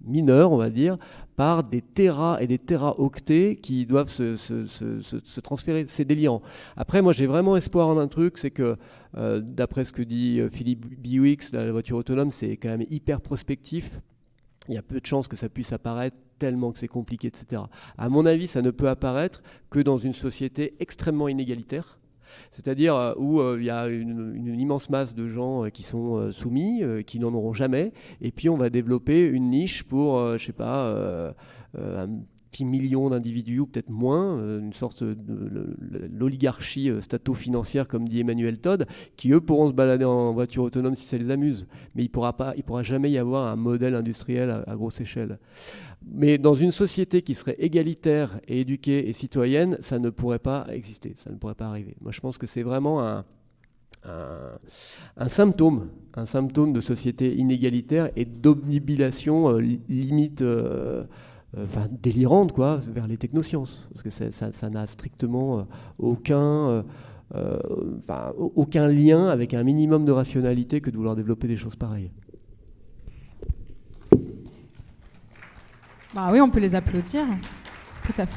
S4: mineure, on va dire, par des téras et des téraoctets qui doivent se transférer. C'est délirant. Après, moi, j'ai vraiment espoir en un truc, c'est que, d'après ce que dit Philippe Biwix, la voiture autonome, c'est quand même hyper prospectif. Il y a peu de chances que ça puisse apparaître tellement que c'est compliqué, etc. À mon avis, ça ne peut apparaître que dans une société extrêmement inégalitaire, c'est-à-dire où il y a une immense masse de gens qui sont soumis, qui n'en auront jamais, et puis on va développer une niche pour, un petit million d'individus, ou peut-être moins, une sorte de l'oligarchie stato-financière, comme dit Emmanuel Todd, qui eux pourront se balader en voiture autonome si ça les amuse. Mais il pourra jamais y avoir un modèle industriel à grosse échelle. Mais dans une société qui serait égalitaire et éduquée et citoyenne, ça ne pourrait pas exister, ça ne pourrait pas arriver. Moi, je pense que c'est vraiment un symptôme de société inégalitaire et d'obnubilation limite... délirante, quoi, vers les technosciences, parce que ça n'a strictement aucun lien avec un minimum de rationalité que de vouloir développer des choses pareilles.
S2: Bah oui, on peut les applaudir. Tout à fait.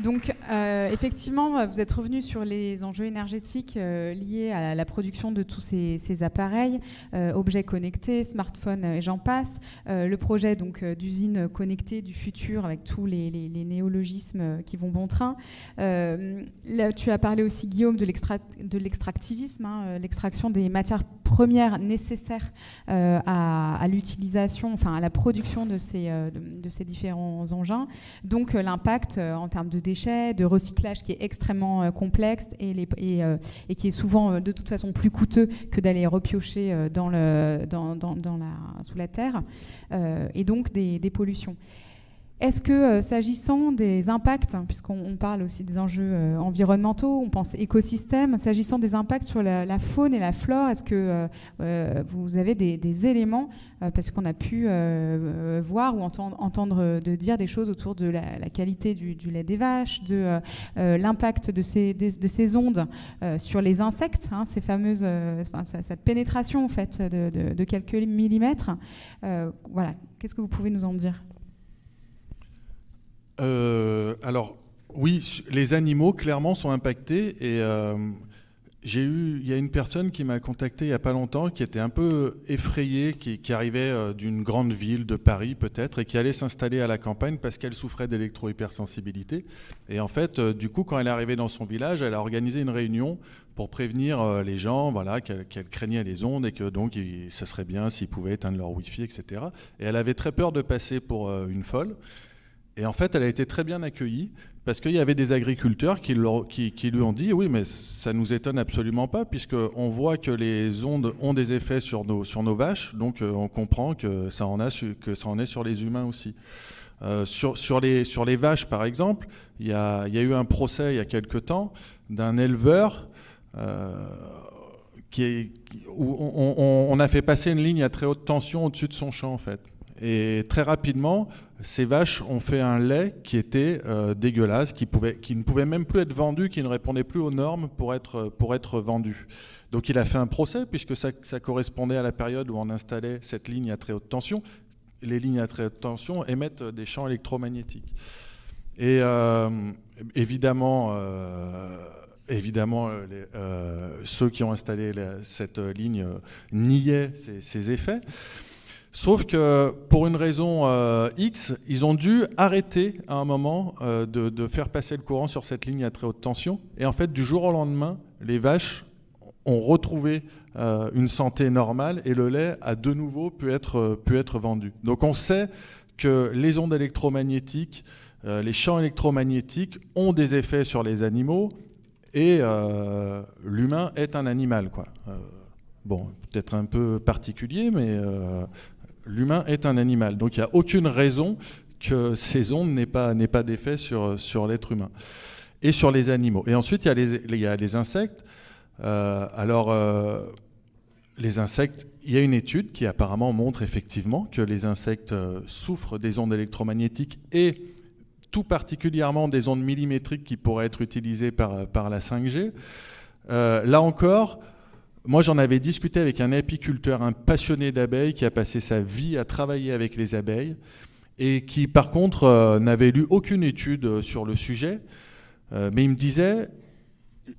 S2: Donc, Effectivement, vous êtes revenu sur les enjeux énergétiques liés à la production de tous ces appareils, objets connectés, smartphones et j'en passe. Le projet donc d'usine connectée du futur avec tous les néologismes qui vont bon train. Là, tu as parlé aussi, Guillaume, de l'extractivisme, l'extraction des matières premières nécessaires à l'utilisation, enfin à la production de ces différents engins. Donc l'impact en termes de déchets, de recyclage qui est extrêmement complexe et qui est souvent de toute façon plus coûteux que d'aller repiocher sous la terre, et donc des pollutions. Est-ce que, s'agissant des impacts, puisqu'on parle aussi des enjeux environnementaux, on pense écosystème, s'agissant des impacts sur la faune et la flore, est-ce que vous avez des éléments, parce qu'on a pu voir ou entendre dire des choses autour de la qualité du lait des vaches, de l'impact de ces ondes sur les insectes, ces fameuses, cette pénétration en fait de quelques millimètres. Voilà, qu'est-ce que vous pouvez nous en dire ?
S3: Alors, oui, les animaux, clairement, sont impactés. Et il y a une personne qui m'a contacté il n'y a pas longtemps, qui était un peu effrayée, qui arrivait d'une grande ville, de Paris peut-être, et qui allait s'installer à la campagne parce qu'elle souffrait d'électro-hypersensibilité. Et en fait, du coup, quand elle est arrivée dans son village, elle a organisé une réunion pour prévenir les gens, voilà, qu'elle craignait les ondes et que donc ça serait bien s'ils pouvaient éteindre leur Wi-Fi, etc. Et elle avait très peur de passer pour une folle. Et en fait, elle a été très bien accueillie parce qu'il y avait des agriculteurs qui lui ont dit « Oui, mais ça ne nous étonne absolument pas puisqu'on voit que les ondes ont des effets sur nos vaches, donc on comprend que ça en est sur les humains aussi. » Sur les vaches, par exemple, il y a eu un procès il y a quelque temps d'un éleveur où on a fait passer une ligne à très haute tension au-dessus de son champ, en fait. Et très rapidement, ces vaches ont fait un lait qui était dégueulasse, qui ne pouvait même plus être vendu, qui ne répondait plus aux normes pour être vendu. Donc il a fait un procès, puisque ça correspondait à la période où on installait cette ligne à très haute tension. Les lignes à très haute tension émettent des champs électromagnétiques. Et évidemment, ceux qui ont installé cette ligne niaient ces effets. Sauf que pour une raison X, ils ont dû arrêter à un moment de faire passer le courant sur cette ligne à très haute tension. Et en fait, du jour au lendemain, les vaches ont retrouvé une santé normale et le lait a de nouveau pu être vendu. Donc on sait que les ondes électromagnétiques, les champs électromagnétiques ont des effets sur les animaux et l'humain est un animal, quoi. Bon, peut-être un peu particulier, mais l'humain est un animal. Donc il n'y a aucune raison que ces ondes n'aient pas d'effet sur l'être humain et sur les animaux. Et ensuite, il y a les insectes. Les insectes, il y a une étude qui apparemment montre effectivement que les insectes souffrent des ondes électromagnétiques et tout particulièrement des ondes millimétriques qui pourraient être utilisées par la 5G. Là encore, moi j'en avais discuté avec un apiculteur, un passionné d'abeilles qui a passé sa vie à travailler avec les abeilles et qui par contre n'avait lu aucune étude sur le sujet, mais il me disait,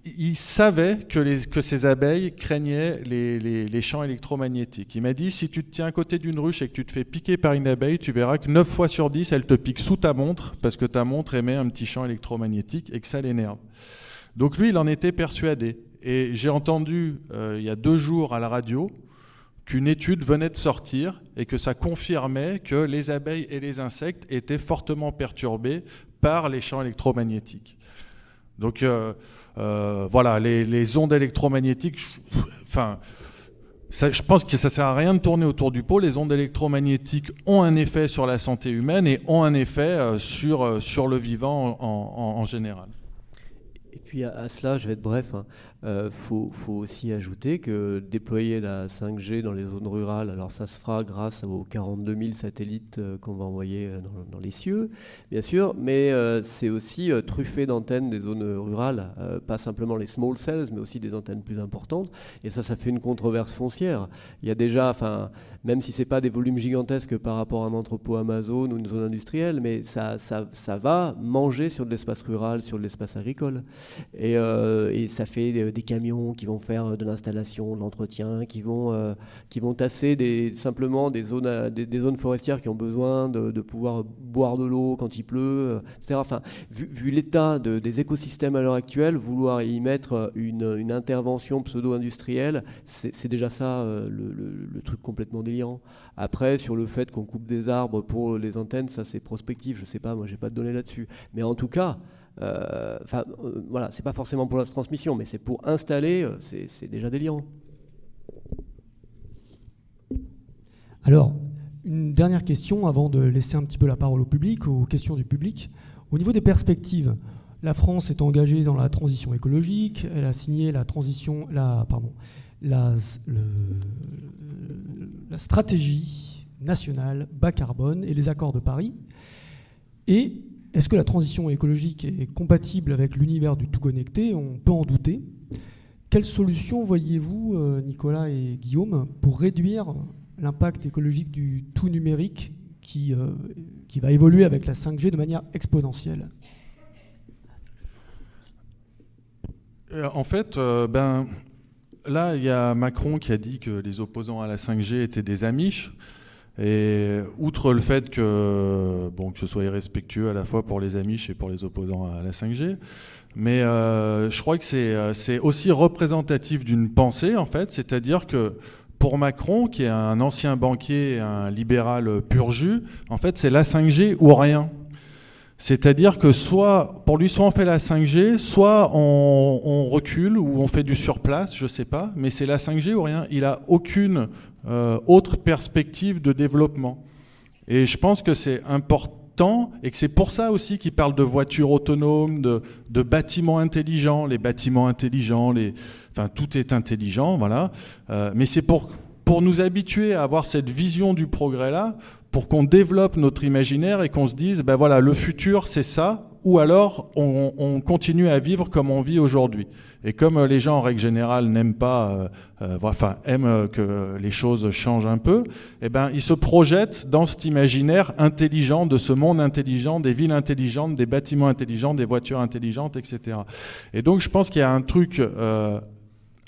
S3: il savait que ces abeilles craignaient les champs électromagnétiques. Il m'a dit, si tu te tiens à côté d'une ruche et que tu te fais piquer par une abeille, tu verras que 9 fois sur 10, elle te pique sous ta montre parce que ta montre émet un petit champ électromagnétique et que ça l'énerve. Donc lui, il en était persuadé. Et j'ai entendu il y a 2 jours à la radio qu'une étude venait de sortir et que ça confirmait que les abeilles et les insectes étaient fortement perturbés par les champs électromagnétiques. Donc voilà, les ondes électromagnétiques, je pense que ça ne sert à rien de tourner autour du pot. Les ondes électromagnétiques ont un effet sur la santé humaine et ont un effet sur le vivant en général.
S4: Et puis à cela, je vais être bref, faut aussi ajouter que déployer la 5G dans les zones rurales, alors ça se fera grâce aux 42 000 satellites qu'on va envoyer dans les cieux, bien sûr, mais c'est aussi truffé d'antennes des zones rurales, pas simplement les small cells, mais aussi des antennes plus importantes. Et ça fait une controverse foncière. Il y a déjà, même si c'est pas des volumes gigantesques par rapport à un entrepôt Amazon ou une zone industrielle, mais ça va manger sur de l'espace rural, sur de l'espace agricole. Et ça fait des camions qui vont faire de l'installation, de l'entretien, qui vont tasser simplement des zones forestières qui ont besoin de pouvoir boire de l'eau quand il pleut, etc. Enfin, vu l'état des écosystèmes à l'heure actuelle, vouloir y mettre une intervention pseudo-industrielle, c'est déjà ça le truc complètement délirant. Après, sur le fait qu'on coupe des arbres pour les antennes, ça c'est prospectif, je sais pas, moi j'ai pas de données là-dessus. Mais en tout cas, voilà, c'est pas forcément pour la transmission, mais c'est pour installer, c'est déjà délirant.
S1: Alors, une dernière question avant de laisser un petit peu la parole au public, aux questions du public. Au niveau des perspectives, la France est engagée dans la transition écologique, elle a signé la stratégie nationale bas carbone et les accords de Paris. Et est-ce que la transition écologique est compatible avec l'univers du tout connecté? On peut en douter. Quelles solutions voyez-vous, Nicolas et Guillaume, pour réduire l'impact écologique du tout numérique qui va évoluer avec la 5G de manière exponentielle?
S3: En fait, là, il y a Macron qui a dit que les opposants à la 5G étaient des amiches. Et outre le fait que ce soit irrespectueux à la fois pour les amiches et pour les opposants à la 5G, mais je crois que c'est aussi représentatif d'une pensée, en fait, c'est-à-dire que pour Macron, qui est un ancien banquier, un libéral pur jus, en fait, c'est la 5G ou rien. C'est-à-dire que soit on fait la 5G, soit on recule ou on fait du surplace, je ne sais pas, mais c'est la 5G ou rien. Il n'a aucune autre perspective de développement. Et je pense que c'est important et que c'est pour ça aussi qu'il parle de voitures autonomes, de bâtiments intelligents. Les bâtiments intelligents, tout est intelligent, voilà. Mais c'est pour nous habituer à avoir cette vision du progrès-là, pour qu'on développe notre imaginaire et qu'on se dise, voilà, le futur, c'est ça, ou alors on continue à vivre comme on vit aujourd'hui. Et comme les gens, en règle générale, n'aiment pas, aiment que les choses changent un peu, ils se projettent dans cet imaginaire intelligent, de ce monde intelligent, des villes intelligentes, des bâtiments intelligents, des voitures intelligentes, etc. Et donc, je pense qu'il y a un truc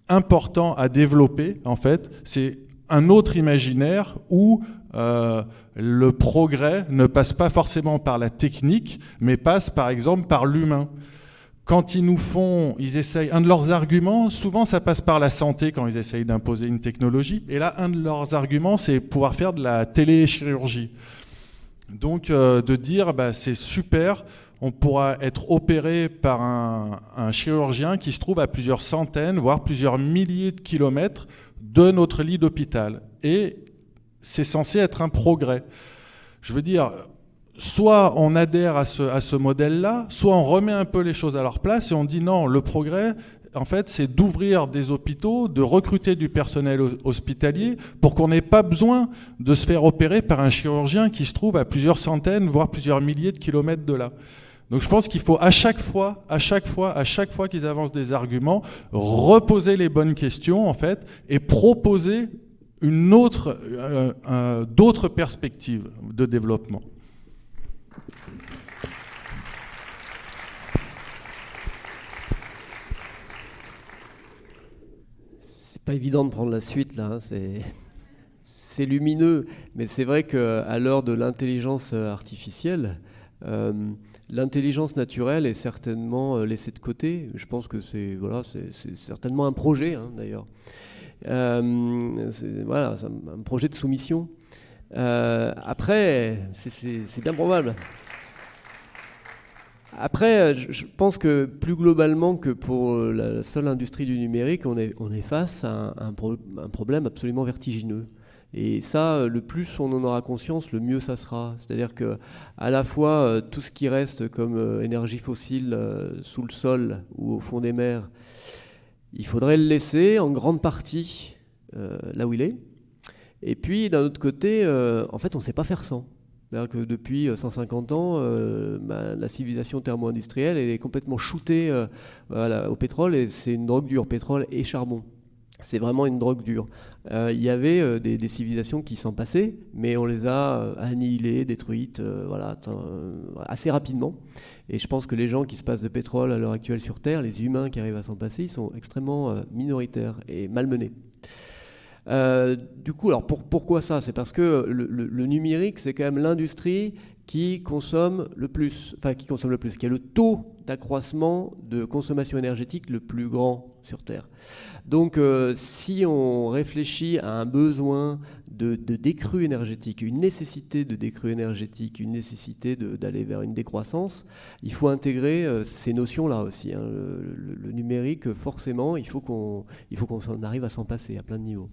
S3: important à développer, en fait, c'est un autre imaginaire où le progrès ne passe pas forcément par la technique, mais passe par exemple par l'humain. Quand ils essayent, un de leurs arguments, souvent ça passe par la santé quand ils essayent d'imposer une technologie, et là un de leurs arguments c'est pouvoir faire de la téléchirurgie. Donc de dire c'est super, on pourra être opéré par un chirurgien qui se trouve à plusieurs centaines, voire plusieurs milliers de kilomètres de notre lit d'hôpital. Et c'est censé être un progrès. Je veux dire, soit on adhère à ce modèle-là, soit on remet un peu les choses à leur place et on dit non, le progrès, en fait, c'est d'ouvrir des hôpitaux, de recruter du personnel hospitalier pour qu'on n'ait pas besoin de se faire opérer par un chirurgien qui se trouve à plusieurs centaines, voire plusieurs milliers de kilomètres de là. Donc je pense qu'il faut à chaque fois qu'ils avancent des arguments, reposer les bonnes questions, en fait, et proposer d'autres perspectives de développement.
S4: C'est pas évident de prendre la suite là, c'est lumineux, mais c'est vrai qu'à l'heure de l'intelligence artificielle, l'intelligence naturelle est certainement laissée de côté. Je pense que c'est certainement un projet, d'ailleurs. C'est un projet de soumission. Après, c'est bien probable. Après, je pense que plus globalement que pour la seule industrie du numérique, on est face à un problème absolument vertigineux. Et ça, le plus on en aura conscience, le mieux ça sera. C'est-à-dire que à la fois tout ce qui reste comme énergie fossile sous le sol ou au fond des mers Il faudrait le laisser en grande partie là où il est. Et puis, d'un autre côté, en fait, on ne sait pas faire sans. C'est-à-dire que depuis 150 ans, la civilisation thermo-industrielle elle est complètement shootée au pétrole, et c'est une drogue dure, pétrole et charbon. C'est vraiment une drogue dure. Il y avait des civilisations qui s'en passaient, mais on les a annihilées, détruites, assez rapidement. Et je pense que les gens qui se passent de pétrole à l'heure actuelle sur Terre, les humains qui arrivent à s'en passer, ils sont extrêmement minoritaires et malmenés. Du coup, alors pourquoi ça ? C'est parce que le numérique, c'est quand même l'industrie qui consomme le plus, qui a le taux d'accroissement de consommation énergétique le plus grand sur Terre. Donc, si on réfléchit à un besoin de décrue énergétique, une nécessité de décrue énergétique, une nécessité d'aller vers une décroissance, il faut intégrer ces notions-là aussi. Hein. Le numérique, forcément, il faut qu'on arrive à s'en passer à plein de niveaux.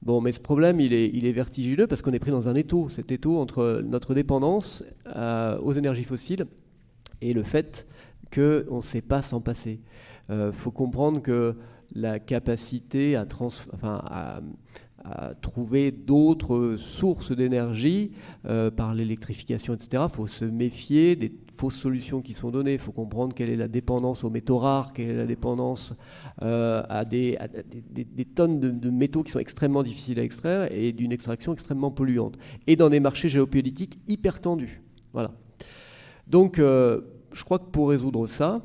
S4: Bon, mais ce problème, il est vertigineux parce qu'on est pris dans un étau. Cet étau entre notre dépendance aux énergies fossiles et le fait qu'on ne sait pas s'en passer. Faut comprendre que la capacité à trouver d'autres sources d'énergie par l'électrification, etc., il faut se méfier des fausses solutions qui sont données. Il faut comprendre quelle est la dépendance aux métaux rares, quelle est la dépendance à des tonnes de métaux qui sont extrêmement difficiles à extraire et d'une extraction extrêmement polluante. Et dans des marchés géopolitiques hyper tendus. Voilà. Donc, je crois que pour résoudre ça,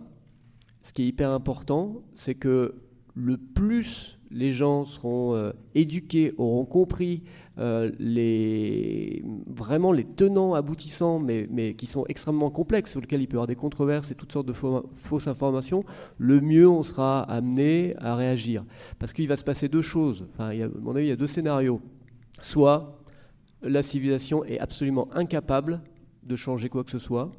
S4: ce qui est hyper important, c'est que le plus les gens seront éduqués, auront compris vraiment les tenants aboutissants, mais qui sont extrêmement complexes, sur lesquels il peut y avoir des controverses et toutes sortes de fausses informations, le mieux on sera amené à réagir. Parce qu'il va se passer deux choses. Enfin, à mon avis, il y a deux scénarios. Soit la civilisation est absolument incapable de changer quoi que ce soit,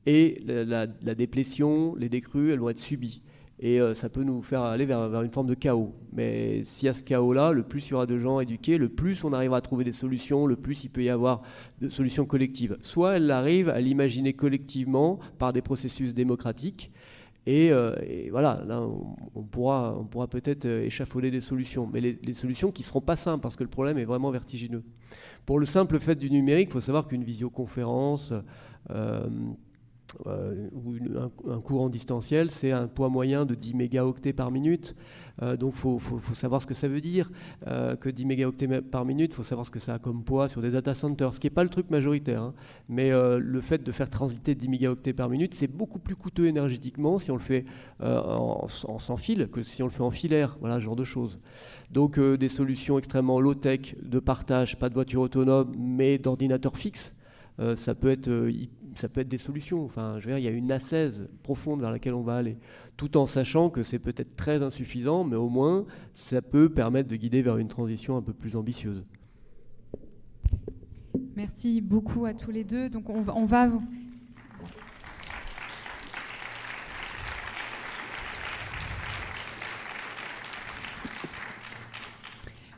S4: et la déplétion, les décrues, elles vont être subies. Et ça peut nous faire aller vers une forme de chaos. Mais s'il y a ce chaos-là, le plus il y aura de gens éduqués, le plus on arrivera à trouver des solutions, le plus il peut y avoir de solutions collectives. Soit elle arrive à l'imaginer collectivement par des processus démocratiques, et voilà, là on pourra peut-être échafauder des solutions, mais les solutions qui ne seront pas simples, parce que le problème est vraiment vertigineux. Pour le simple fait du numérique, il faut savoir qu'une visioconférence ou un cours en distanciel, c'est un poids moyen de 10 mégaoctets par minute. Donc il faut savoir ce que ça veut dire, que 10 mégaoctets par minute, il faut savoir ce que ça a comme poids sur des data centers, ce qui n'est pas le truc majoritaire. Hein. Mais le fait de faire transiter 10 mégaoctets par minute, c'est beaucoup plus coûteux énergétiquement si on le fait sans fil que si on le fait en filaire, voilà, ce genre de choses. Donc des solutions extrêmement low-tech de partage, pas de voiture autonome, mais d'ordinateur fixe, ça peut être des solutions. Enfin, je veux dire, il y a une ascèse profonde vers laquelle on va aller, tout en sachant que c'est peut-être très insuffisant, mais au moins, ça peut permettre de guider vers une transition un peu plus ambitieuse.
S2: Merci beaucoup à tous les deux. Donc, on va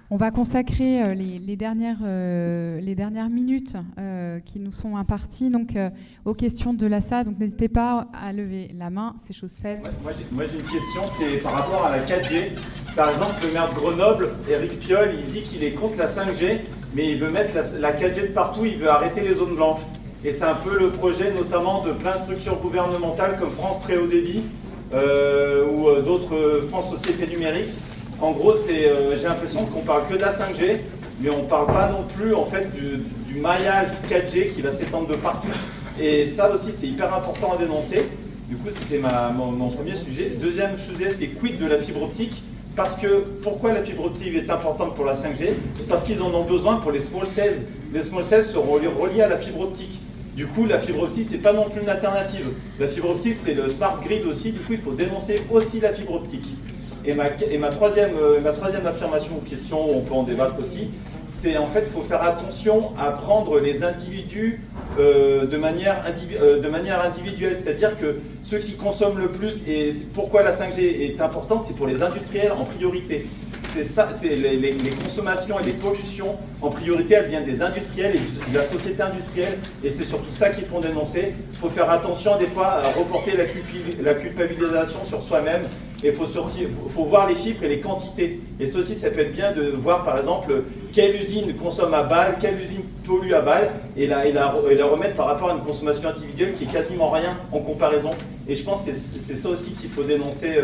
S2: On va consacrer les dernières minutes qui nous sont imparties aux questions de l'ASA. Donc n'hésitez pas à lever la main, c'est chose faite.
S5: Moi j'ai une question, c'est par rapport à la 4G. Par exemple, le maire de Grenoble, Éric Piolle, il dit qu'il est contre la 5G, mais il veut mettre la 4G de partout, il veut arrêter les zones blanches. Et c'est un peu le projet notamment de plein de structures gouvernementales comme France Très Haut Débit ou d'autres France Société Numérique. En gros, j'ai l'impression qu'on parle que de la 5G, mais on ne parle pas non plus en fait du maillage 4G qui va s'étendre de partout. Et ça aussi, c'est hyper important à dénoncer. Du coup, c'était mon premier sujet. Deuxième sujet, c'est quid de la fibre optique. Pourquoi la fibre optique est importante pour la 5G ? Parce qu'ils en ont besoin pour les small cells. Les small cells seront reliés à la fibre optique. Du coup, la fibre optique, c'est pas non plus une alternative. La fibre optique, c'est le smart grid aussi. Du coup, il faut dénoncer aussi la fibre optique. Et ma troisième affirmation ou question, on peut en débattre aussi, c'est en fait, il faut faire attention à prendre les individus de manière individuelle. C'est-à-dire que ceux qui consomment le plus, et pourquoi la 5G est importante, c'est pour les industriels en priorité. C'est ça, c'est les consommations et les pollutions, en priorité, elles viennent des industriels et de la société industrielle, et c'est surtout ça qu'il faut dénoncer. Il faut faire attention des fois à reporter la culpabilisation sur soi-même Et il faut voir les chiffres et les quantités. Et ça aussi, ça peut être bien de voir, par exemple, quelle usine consomme à Bâle, quelle usine pollue à Bâle, et la remettre par rapport à une consommation individuelle qui est quasiment rien en comparaison. Et je pense que c'est ça aussi qu'il faut dénoncer.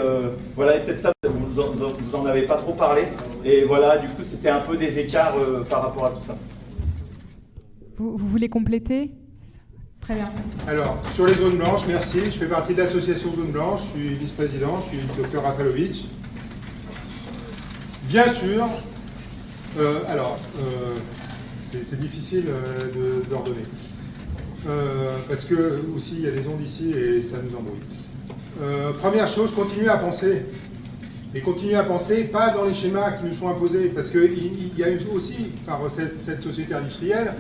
S5: Voilà, et peut-être ça, vous en avez pas trop parlé. Et voilà, du coup, c'était un peu des écarts par rapport à tout ça.
S2: Vous voulez compléter ? Très bien.
S6: Alors, sur les zones blanches, merci. Je fais partie de l'association Zone Blanche, je suis vice-président, je suis le Dr Rafalovic. Bien sûr, c'est difficile d'ordonner. Parce que, aussi, il y a des ondes ici et ça nous embrouille. Première chose, continuez à penser. Et continuez à penser, pas dans les schémas qui nous sont imposés, parce qu'il y a aussi, par cette société industrielle,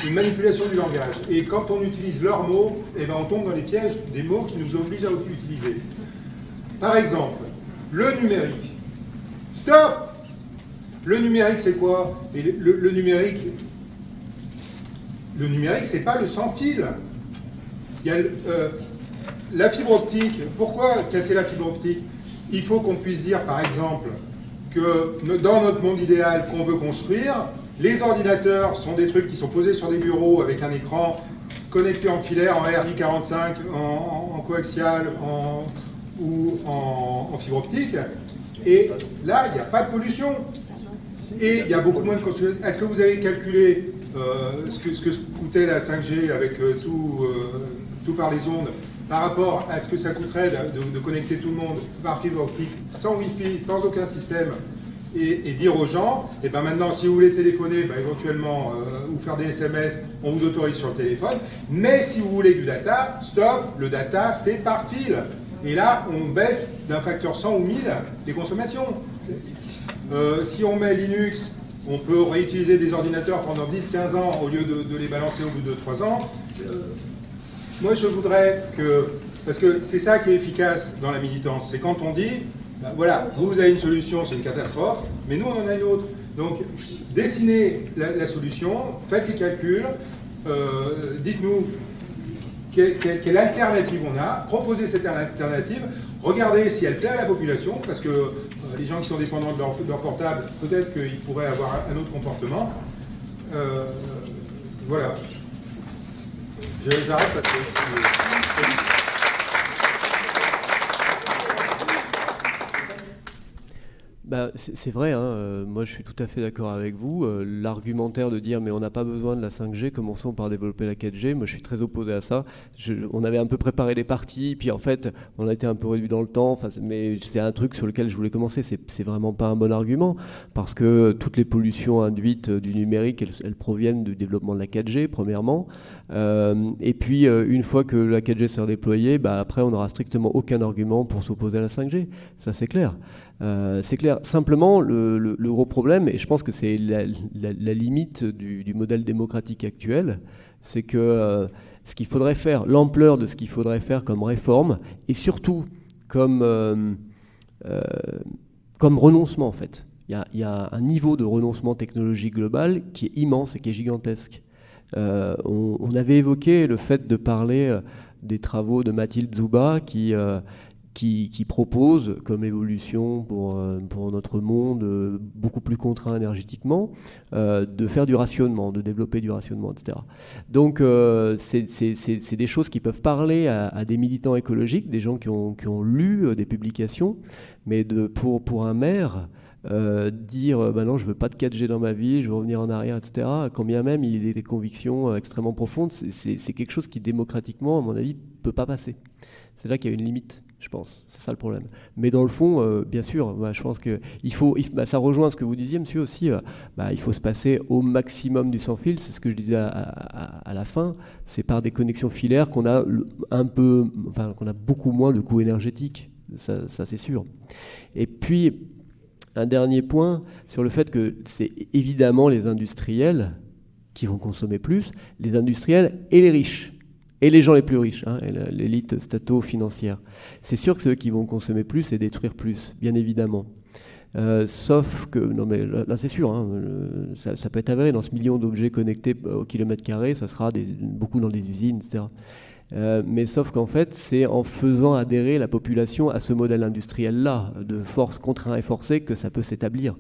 S6: une manipulation du langage. Et quand on utilise leurs mots, eh ben on tombe dans les pièges des mots qui nous obligent à l'utiliser. Par exemple, le numérique. Stop! Le numérique, c'est quoi? Et le numérique, c'est pas le sans fil. Il y a la fibre optique. Pourquoi casser la fibre optique? Il faut qu'on puisse dire, par exemple, que dans notre monde idéal qu'on veut construire, les ordinateurs sont des trucs qui sont posés sur des bureaux avec un écran connecté en filaire, en RJ45, en coaxial ou en fibre optique. Et là, il n'y a pas de pollution. Et il y a beaucoup moins de consommation. Est-ce que vous avez calculé ce que coûtait la 5G avec tout par les ondes par rapport à ce que ça coûterait de connecter tout le monde par fibre optique, sans Wi-Fi, sans aucun système, et dire aux gens, et ben maintenant, si vous voulez téléphoner, éventuellement, ou faire des SMS, on vous autorise sur le téléphone, mais si vous voulez du data, stop, le data, c'est par fil. Et là, on baisse d'un facteur 100 ou 1000 les consommations. Si on met Linux, on peut réutiliser des ordinateurs pendant 10-15 ans au lieu de les balancer au bout de 3 ans. Moi, je voudrais que... Parce que c'est ça qui est efficace dans la militance. C'est quand on dit, voilà, vous avez une solution, c'est une catastrophe, mais nous, on en a une autre. Donc, dessinez la solution, faites les calculs, dites-nous quelle alternative on a, proposez cette alternative, regardez si elle plaît à la population, parce que les gens qui sont dépendants de leur portable, peut-être qu'ils pourraient avoir un autre comportement. Voilà. J'arrête parce que...
S4: C'est vrai, hein, moi je suis tout à fait d'accord avec vous. L'argumentaire de dire mais on n'a pas besoin de la 5G, commençons par développer la 4G, moi je suis très opposé à ça. On avait un peu préparé les parties, puis en fait on a été un peu réduit dans le temps, mais c'est un truc sur lequel je voulais commencer, c'est vraiment pas un bon argument, parce que toutes les pollutions induites du numérique, elles proviennent du développement de la 4G, premièrement, et puis une fois que la 4G sera déployée, après on n'aura strictement aucun argument pour s'opposer à la 5G, ça c'est clair. C'est clair. Simplement, le gros problème, et je pense que c'est la limite du modèle démocratique actuel, c'est que ce qu'il faudrait faire, l'ampleur de ce qu'il faudrait faire comme réforme, et surtout comme renoncement en fait. Il y a un niveau de renoncement technologique global qui est immense et qui est gigantesque. On avait évoqué le fait de parler des travaux de Mathilde Zouba qui propose comme évolution pour notre monde beaucoup plus contraint énergétiquement, de faire du rationnement, de développer du rationnement, etc. Donc c'est des choses qui peuvent parler à des militants écologiques, des gens qui ont lu des publications, mais pour un maire, dire non, je veux pas de 4G dans ma vie, je veux revenir en arrière, etc., quand bien même il ait des convictions extrêmement profondes, c'est quelque chose qui démocratiquement, à mon avis, peut pas passer. C'est là qu'il y a une limite, je pense. C'est ça le problème. Mais dans le fond, bien sûr, je pense que ça rejoint ce que vous disiez, monsieur, aussi. Il faut se passer au maximum du sans-fil. C'est ce que je disais à la fin. C'est par des connexions filaires qu'on a qu'on a beaucoup moins de coûts énergétiques. Ça c'est sûr. Et puis, un dernier point sur le fait que c'est évidemment les industriels qui vont consommer plus, les industriels et les riches. Et les gens les plus riches, l'élite stato-financière. C'est sûr que c'est eux qui vont consommer plus et détruire plus, bien évidemment. Sauf que, non mais là c'est sûr, ça peut être avéré, dans ce million d'objets connectés au kilomètre carré, ça sera beaucoup dans des usines, etc. Mais sauf qu'en fait, c'est en faisant adhérer la population à ce modèle industriel-là, de force contraint et forcée, que ça peut s'établir.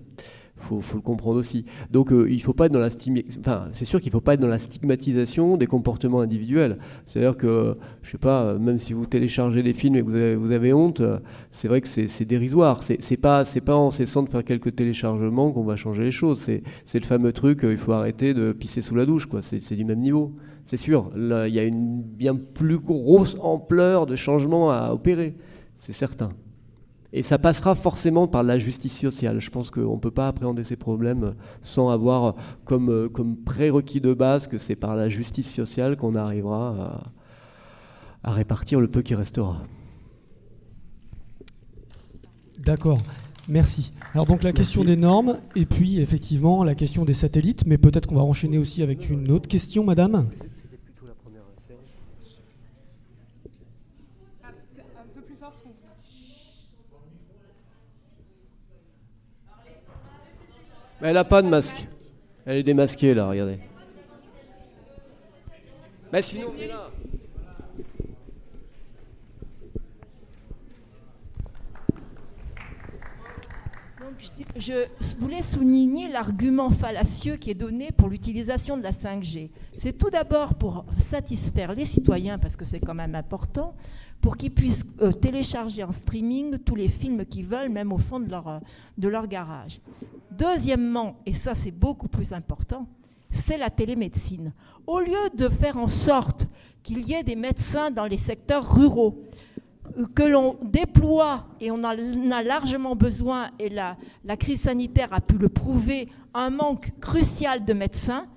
S4: Faut le comprendre aussi. Donc il faut pas être dans la c'est sûr qu'il ne faut pas être dans la stigmatisation des comportements individuels. C'est-à-dire que, je sais pas, même si vous téléchargez des films et que vous avez honte, c'est vrai que c'est dérisoire. C'est pas en cessant de faire quelques téléchargements qu'on va changer les choses. C'est le fameux truc, il faut arrêter de pisser sous la douche, quoi. C'est du même niveau. C'est sûr. Là, il y a une bien plus grosse ampleur de changement à opérer. C'est certain. Et ça passera forcément par la justice sociale. Je pense qu'on ne peut pas appréhender ces problèmes sans avoir comme prérequis de base que c'est par la justice sociale qu'on arrivera à répartir le peu qui restera.
S1: D'accord, merci. Alors donc la question des normes, et puis effectivement la question des satellites, mais peut-être qu'on va enchaîner aussi avec une autre question, madame.
S4: C'était plutôt la première séance.
S2: Un peu plus fort ce qu'on vous a.
S4: Mais elle n'a pas de masque. Elle est démasquée là, regardez. Mais sinon on est là.
S7: Donc, je voulais souligner l'argument fallacieux qui est donné pour l'utilisation de la 5G. C'est tout d'abord pour satisfaire les citoyens, parce que c'est quand même important, pour qu'ils puissent télécharger en streaming tous les films qu'ils veulent, même au fond de leur garage. Deuxièmement, et ça c'est beaucoup plus important, c'est la télémédecine. Au lieu de faire en sorte qu'il y ait des médecins dans les secteurs ruraux, que l'on déploie, et on en a largement besoin, et la crise sanitaire a pu le prouver, un manque crucial de médecins.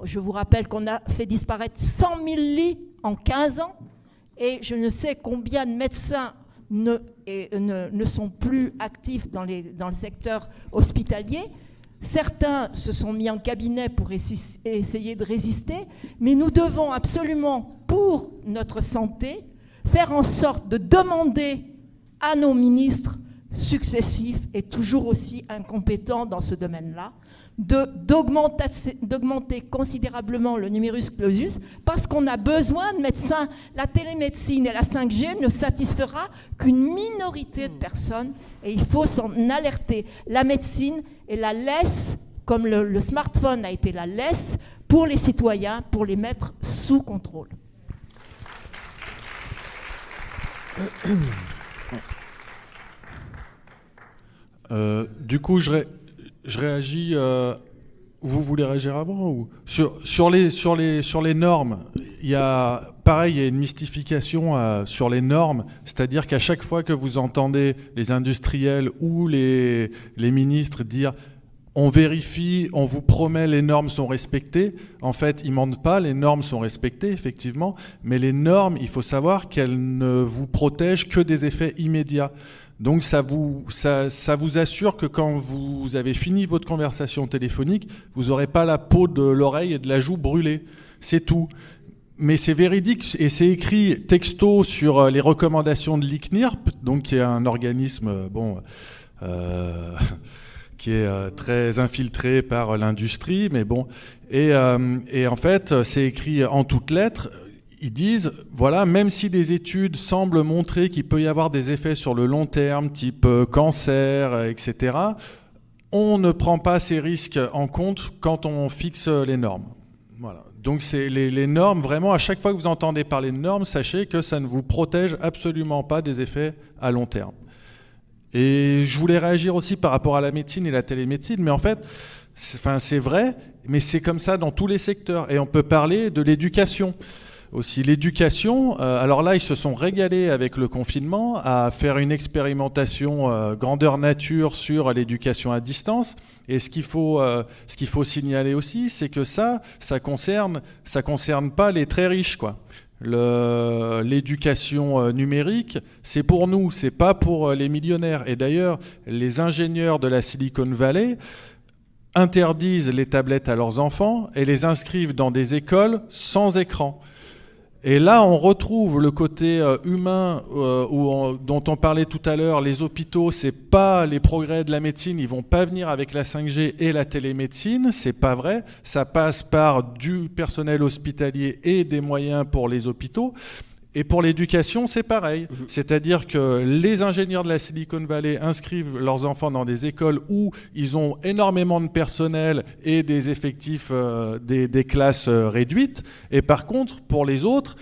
S7: Je vous rappelle qu'on a fait disparaître 100 000 lits en 15 ans, et je ne sais combien de médecins ne sont plus actifs dans le secteur hospitalier. Certains se sont mis en cabinet pour essayer de résister, mais nous devons absolument, pour notre santé, faire en sorte de demander à nos ministres successifs et toujours aussi incompétents dans ce domaine-là, d'augmenter considérablement le numerus clausus, parce qu'on a besoin de médecins. La télémédecine et la 5G ne satisfera qu'une minorité de personnes, et il faut s'en alerter. La médecine est la laisse, comme le smartphone a été la laisse, pour les citoyens, pour les mettre sous contrôle.
S3: Du coup, je réagis. Vous voulez réagir avant ou sur les normes, il y a une mystification sur les normes, c'est-à-dire qu'à chaque fois que vous entendez les industriels ou les ministres dire on vérifie, on vous promet, les normes sont respectées. En fait, ils mentent pas, les normes sont respectées, effectivement, mais les normes, il faut savoir qu'elles ne vous protègent que des effets immédiats. Donc ça vous assure que quand vous avez fini votre conversation téléphonique, vous n'aurez pas la peau de l'oreille et de la joue brûlée. C'est tout. Mais c'est véridique et c'est écrit texto sur les recommandations de l'ICNIRP, donc qui est un organisme qui est très infiltré par l'industrie, mais bon. Et en fait, c'est écrit en toutes lettres. Ils disent, voilà, même si des études semblent montrer qu'il peut y avoir des effets sur le long terme, type cancer, etc., on ne prend pas ces risques en compte quand on fixe les normes. Voilà. Donc c'est les normes, vraiment, à chaque fois que vous entendez parler de normes, sachez que ça ne vous protège absolument pas des effets à long terme. Et je voulais réagir aussi par rapport à la médecine et la télémédecine, mais en fait, c'est vrai, mais c'est comme ça dans tous les secteurs. Et on peut parler de l'éducation aussi. L'éducation, alors là, ils se sont régalés avec le confinement à faire une expérimentation grandeur nature sur l'éducation à distance. Et ce qu'il faut signaler aussi, c'est que ça concerne pas les très riches, quoi. L'éducation numérique, c'est pour nous, c'est pas pour les millionnaires. Et d'ailleurs, les ingénieurs de la Silicon Valley interdisent les tablettes à leurs enfants et les inscrivent dans des écoles sans écran. Et là, on retrouve le côté humain dont on parlait tout à l'heure. Les hôpitaux, c'est pas les progrès de la médecine, ils vont pas venir avec la 5G et la télémédecine, c'est pas vrai. Ça passe par du personnel hospitalier et des moyens pour les hôpitaux. Et pour l'éducation, c'est pareil. C'est-à-dire que les ingénieurs de la Silicon Valley inscrivent leurs enfants dans des écoles où ils ont énormément de personnel et des effectifs, des classes réduites. Et par contre, pour les autres,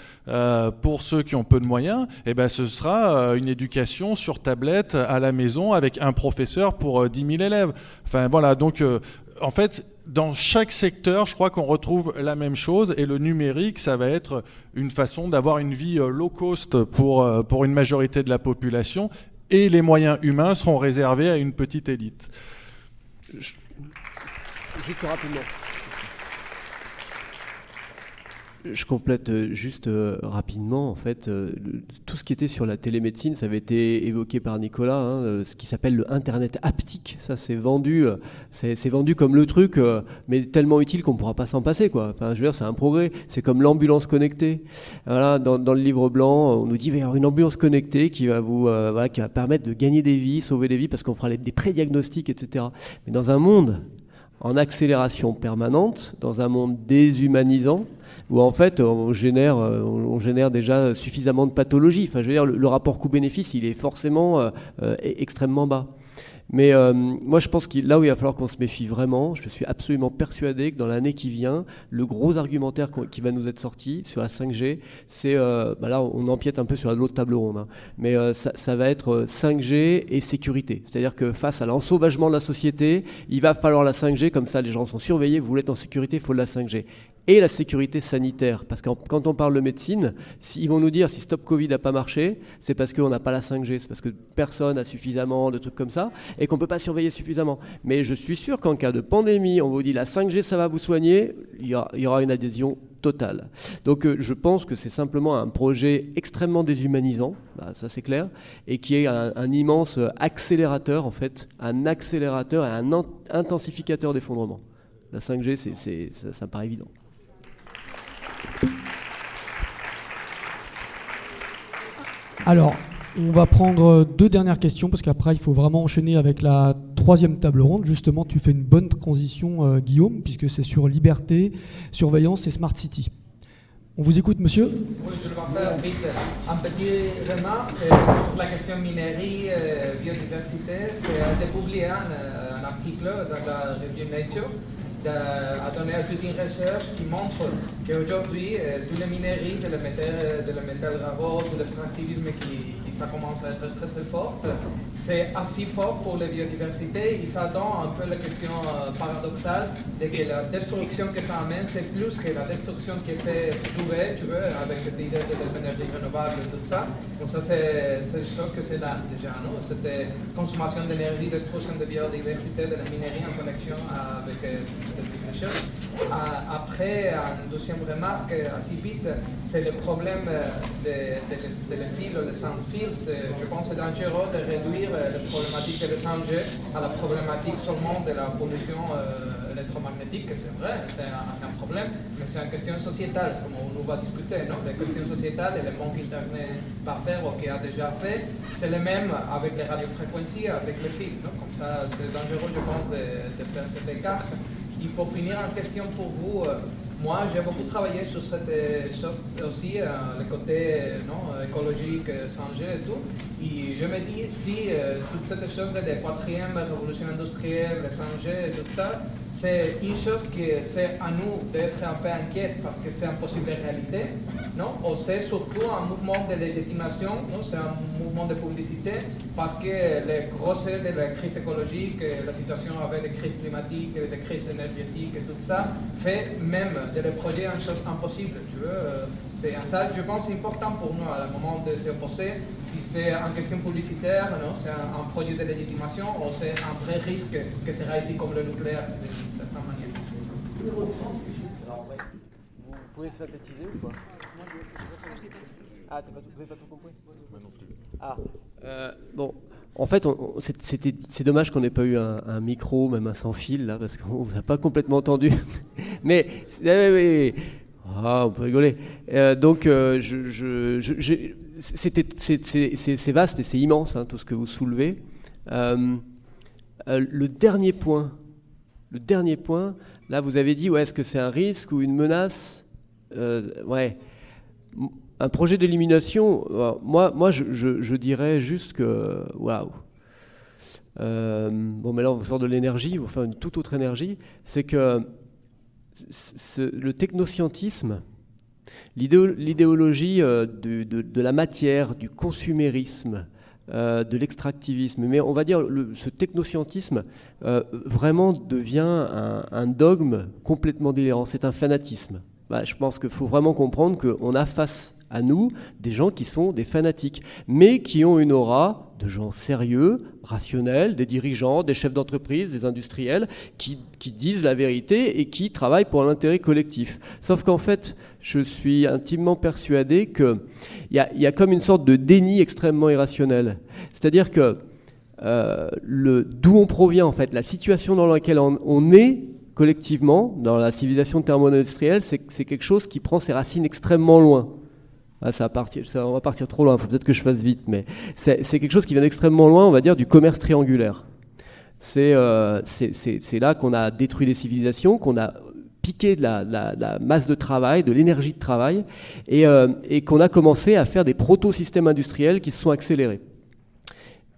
S3: pour ceux qui ont peu de moyens, ce sera une éducation sur tablette à la maison avec un professeur pour 10 000 élèves. Enfin voilà, donc en fait, dans chaque secteur, je crois qu'on retrouve la même chose, et le numérique, ça va être une façon d'avoir une vie low cost pour une majorité de la population, et les moyens humains seront réservés à une petite élite.
S4: Juste rapidement. Je complète juste rapidement, en fait, tout ce qui était sur la télémédecine, ça avait été évoqué par Nicolas, ce qui s'appelle le Internet haptique. Ça, c'est vendu comme le truc, mais tellement utile qu'on ne pourra pas s'en passer, quoi. Enfin, je veux dire, c'est un progrès. C'est comme l'ambulance connectée. Voilà, dans le livre blanc, on nous dit qu'il va y avoir une ambulance connectée qui va qui va permettre de gagner des vies, sauver des vies, parce qu'on fera des prédiagnostics, etc. Mais dans un monde en accélération permanente, dans un monde déshumanisant, où en fait on génère déjà suffisamment de pathologies. Enfin, je veux dire, le rapport coût-bénéfice, il est forcément extrêmement bas. Mais moi, je pense que là où il va falloir qu'on se méfie vraiment, je suis absolument persuadé que dans l'année qui vient, le gros argumentaire qui va nous être sorti sur la 5G, c'est, là on empiète un peu sur l'autre table ronde, mais ça va être 5G et sécurité. C'est-à-dire que face à l'ensauvagement de la société, il va falloir la 5G, comme ça les gens sont surveillés, vous voulez être en sécurité, il faut de la 5G. Et la sécurité sanitaire, parce que quand on parle de médecine, ils vont nous dire si Stop Covid n'a pas marché, c'est parce qu'on n'a pas la 5G, c'est parce que personne n'a suffisamment de trucs comme ça, et qu'on ne peut pas surveiller suffisamment. Mais je suis sûr qu'en cas de pandémie, on vous dit la 5G ça va vous soigner, il y aura une adhésion totale. Donc je pense que c'est simplement un projet extrêmement déshumanisant, ça c'est clair, et qui est un immense accélérateur en fait, un accélérateur et un intensificateur d'effondrement. La 5G, ça me paraît évident.
S1: Alors, on va prendre 2 dernières questions, parce qu'après, il faut vraiment enchaîner avec la 3e table ronde. Justement, tu fais une bonne transition, Guillaume, puisque c'est sur liberté, surveillance et Smart City. On vous écoute, monsieur?
S8: Oui, je vais faire vite. Un petit remarque sur la question minerie, biodiversité. C'est été publié un article dans la revue Nature a donné toute une recherche qui montre qu'aujourd'hui, toutes les mineries de la métal rare, tout l'extractivisme qui ça commence à être très très fort, c'est assez fort pour la biodiversité et ça donne un peu la question paradoxale de que la destruction que ça amène, c'est plus que la destruction qui était souveraine, tu veux, avec cette idée des énergies renouvelables et tout ça. Donc ça, c'est une chose que c'est là déjà, non? C'était consommation d'énergie, destruction de biodiversité, de la minerie en connexion avec cette chose. Après, une deuxième remarque, assez vite, c'est le problème des fils, des sans-fils. Je pense que c'est dangereux de réduire la problématique de 5G à la problématique seulement de la pollution électromagnétique. C'est vrai, c'est un problème, mais c'est une question sociétale, comme on va discuter. Non? Les questions sociétales et le manque Internet va faire ou qui a déjà fait, c'est le même avec les radiofréquencies, avec les fils. Non? Comme ça, c'est dangereux, je pense, de faire cet écart. Et pour finir, en question pour vous, moi, j'ai beaucoup travaillé sur cette chose aussi, le côté écologique, 5G et tout. Et je me dis, si toute cette chose de la 4e révolution industrielle, le 5G et tout ça, c'est une chose que c'est à nous d'être un peu inquiets parce que c'est une possible réalité, non? Ou c'est surtout un mouvement de légitimation, non? C'est un mouvement de publicité parce que les grosses de la crise écologique, la situation avec les crises climatiques, les crises énergétiques et tout ça, fait même de le projet une chose impossible, tu veux. C'est ça, je pense, important pour nous à un moment de s'opposer, si c'est une question publicitaire, non, c'est un projet de légitimation, ou c'est un vrai risque que sera ici comme le nucléaire, d'une certaine manière.
S4: Alors, vous pouvez synthétiser ou pas? Ah, vous n'avez pas tout compris? Moi non plus. Ah, bon. En fait, c'est dommage qu'on n'ait pas eu un micro, même un sans fil, là, parce qu'on ne vous a pas complètement entendu. Mais, oui. Ah, on peut rigoler. Donc, c'est vaste et c'est immense, tout ce que vous soulevez. Le dernier point, là, vous avez dit, est-ce que c'est un risque ou une menace? Ouais. un projet d'élimination, moi je dirais juste que, waouh. Bon, mais là on sort de l'énergie, on va faire une toute autre énergie. C'est que le technoscientisme, l'idéologie de la matière, du consumérisme, de l'extractivisme, mais on va dire ce technoscientisme vraiment devient un dogme complètement délirant. C'est un fanatisme. Je pense qu'il faut vraiment comprendre qu'on a face à nous des gens qui sont des fanatiques, mais qui ont une aura de gens sérieux, rationnels, des dirigeants, des chefs d'entreprise, des industriels, qui disent la vérité et qui travaillent pour l'intérêt collectif. Sauf qu'en fait, je suis intimement persuadé qu'il y a comme une sorte de déni extrêmement irrationnel. C'est-à-dire que d'où on provient, en fait, la situation dans laquelle on est collectivement, dans la civilisation thermo-industrielle, c'est quelque chose qui prend ses racines extrêmement loin. On va partir trop loin, il faut peut-être que je fasse vite, mais c'est quelque chose qui vient d'extrêmement loin, on va dire, du commerce triangulaire. C'est là qu'on a détruit les civilisations, qu'on a piqué de la masse de travail, de l'énergie de travail, et qu'on a commencé à faire des proto-systèmes industriels qui se sont accélérés.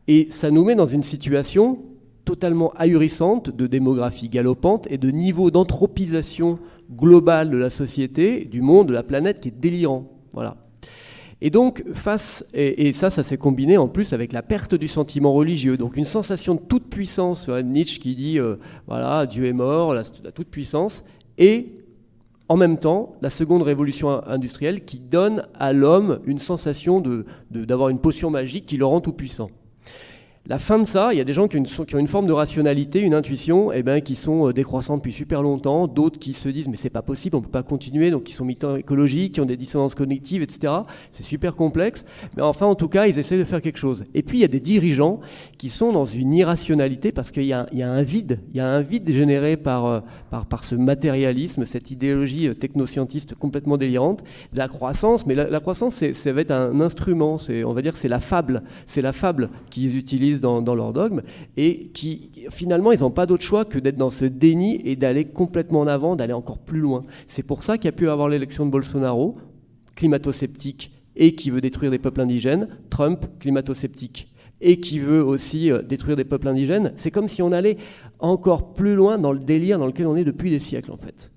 S4: Et ça nous met dans une situation totalement ahurissante de démographie galopante et de niveau d'anthropisation globale de la société, du monde, de la planète qui est délirant. Voilà. Et donc, et ça s'est combiné en plus avec la perte du sentiment religieux, donc une sensation de toute puissance, Nietzsche qui dit, voilà, Dieu est mort, la toute puissance, et en même temps, la seconde révolution industrielle qui donne à l'homme une sensation d'avoir une potion magique qui le rend tout puissant. La fin de ça, il y a des gens qui ont une forme de rationalité, une intuition, qui sont décroissants depuis super longtemps, d'autres qui se disent mais c'est pas possible, on peut pas continuer, donc qui sont militants écologiques, qui ont des dissonances cognitives, etc. C'est super complexe, mais enfin en tout cas ils essaient de faire quelque chose. Et puis il y a des dirigeants qui sont dans une irrationalité parce qu'il y a un vide, généré par ce matérialisme, cette idéologie technoscientiste complètement délirante, la croissance, mais la croissance ça va être un instrument, on va dire c'est la fable qu'ils utilisent dans leur dogme, et qui finalement ils n'ont pas d'autre choix que d'être dans ce déni et d'aller complètement en avant, d'aller encore plus loin. C'est pour ça qu'il y a pu avoir l'élection de Bolsonaro, climato-sceptique et qui veut détruire des peuples indigènes, Trump, climato-sceptique et qui veut aussi détruire des peuples indigènes. C'est comme si on allait encore plus loin dans le délire dans lequel on est depuis des siècles en fait.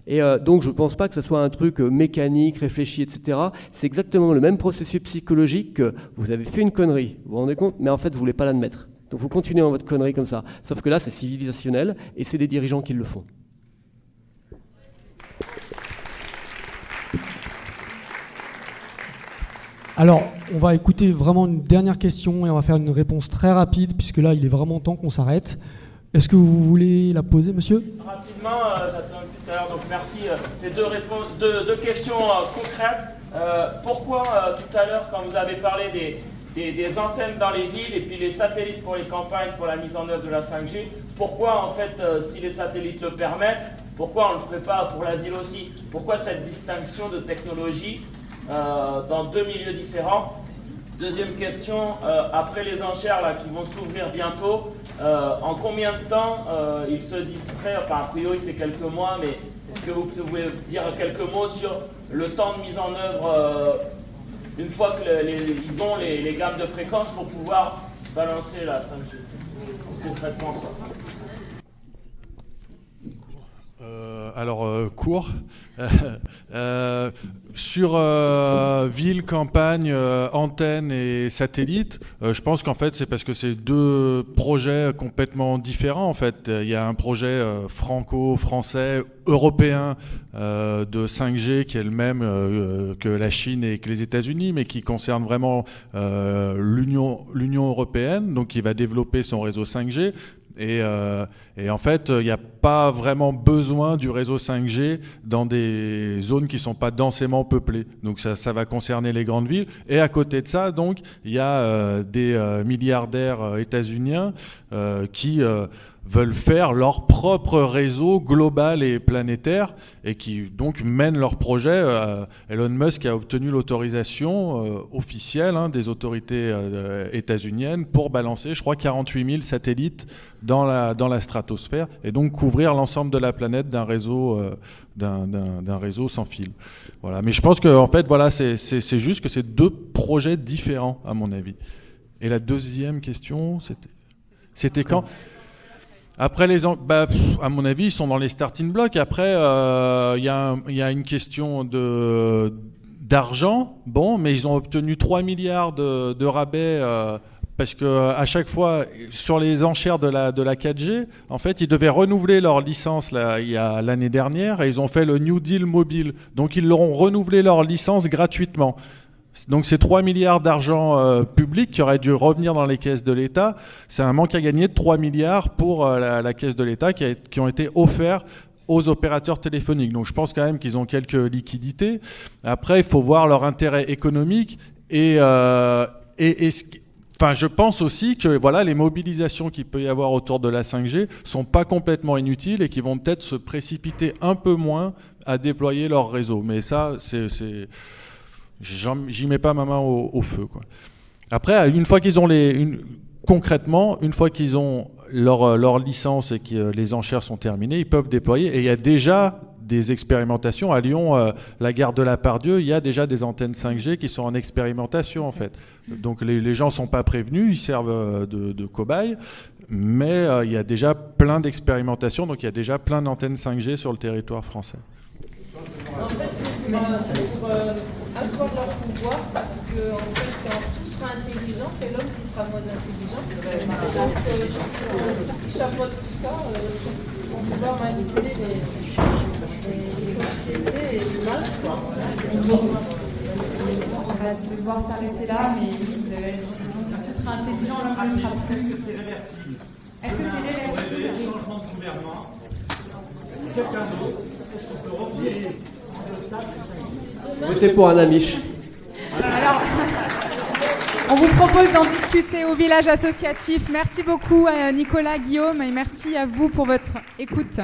S4: Et donc je ne pense pas que ce soit un truc mécanique, réfléchi, etc. C'est exactement le même processus psychologique que vous avez fait une connerie, vous vous rendez compte, mais en fait vous ne voulez pas l'admettre. Donc vous continuez dans votre connerie comme ça. Sauf que là c'est civilisationnel et c'est des dirigeants qui le font.
S1: Alors, on va écouter vraiment une dernière question et on va faire une réponse très rapide puisque là il est vraiment temps qu'on s'arrête. Est-ce que vous voulez la poser, monsieur ?
S9: Rapidement, j'attends tout à l'heure, donc merci. Ces deux questions concrètes. Pourquoi, tout à l'heure, quand vous avez parlé des antennes dans les villes et puis les satellites pour les campagnes, pour la mise en œuvre de la 5G, pourquoi, en fait, si les satellites le permettent, pourquoi on ne le ferait pas pour la ville aussi ? Pourquoi cette distinction de technologie dans deux milieux différents ? Deuxième question, après les enchères là, qui vont s'ouvrir bientôt, en combien de temps ils se disent prêts, enfin a priori c'est quelques mois, mais est-ce que vous pouvez dire quelques mots sur le temps de mise en œuvre une fois qu'ils ont les gammes de fréquences pour pouvoir balancer la 5G concrètement ça.
S3: Court. Sur ville, campagne, antenne et satellite, je pense qu'en fait c'est parce que c'est deux projets complètement différents. En fait, il y a un projet franco-français, européen de 5G qui est le même que la Chine et que les États-Unis, mais qui concerne vraiment l'Union européenne, donc qui va développer son réseau 5G. Et en fait, il n'y a pas vraiment besoin du réseau 5G dans des zones qui ne sont pas densément peuplées. Donc ça va concerner les grandes villes. Et à côté de ça, donc, il y a des milliardaires états-uniens qui veulent faire leur propre réseau global et planétaire et qui donc mènent leur projet. Elon Musk a obtenu l'autorisation officielle des autorités états-uniennes pour balancer, je crois, 48 000 satellites dans la stratosphère et donc couvrir l'ensemble de la planète d'un réseau sans fil. Voilà. Mais je pense que en fait, voilà, c'est juste que c'est deux projets différents à mon avis. Et la deuxième question, c'était quand ? Après à mon avis, ils sont dans les starting blocks. Après, il y a une question d'argent. Bon, mais ils ont obtenu 3 milliards de rabais parce que à chaque fois, sur les enchères de la 4G, en fait, ils devaient renouveler leur licence l'année dernière et ils ont fait le New Deal mobile. Donc, ils leur ont renouvelé leur licence gratuitement. Donc ces 3 milliards d'argent public qui auraient dû revenir dans les caisses de l'État, c'est un manque à gagner de 3 milliards pour la caisse de l'État qui ont été offerts aux opérateurs téléphoniques. Donc je pense quand même qu'ils ont quelques liquidités. Après, il faut voir leur intérêt économique je pense aussi que voilà, les mobilisations qu'il peut y avoir autour de la 5G sont pas complètement inutiles et qu'ils vont peut-être se précipiter un peu moins à déployer leur réseau. Mais ça, j'y mets pas ma main au feu, quoi. Après, une fois qu'ils ont concrètement, une fois qu'ils ont leur licence et que les enchères sont terminées, ils peuvent déployer. Et il y a déjà des expérimentations. À Lyon, la gare de la Pardieu, il y a déjà des antennes 5G qui sont en expérimentation, en fait. Donc les gens ne sont pas prévenus, ils servent de cobayes. Mais il y a déjà plein d'expérimentations. Donc il y a déjà plein d'antennes 5G sur le territoire français.
S7: En fait, pour asseoir leur pouvoir, parce que en fait, quand tout sera intelligent, c'est l'homme qui sera moins intelligent. Donc, ceux qui chapeautent tout ça vont pouvoir manipuler les sociétés et l'humain.
S2: On va devoir s'arrêter là, mais vous avez raison. Quand tout sera intelligent, l'homme ne sera plus. Est-ce que c'est réversible?
S5: Changement de gouvernement. Quelqu'un d'autre, est-ce qu'on peut revenir?
S4: Votez pour un Amish.
S2: Alors, on vous propose d'en discuter au village associatif. Merci beaucoup à Nicolas, Guillaume, et merci à vous pour votre écoute.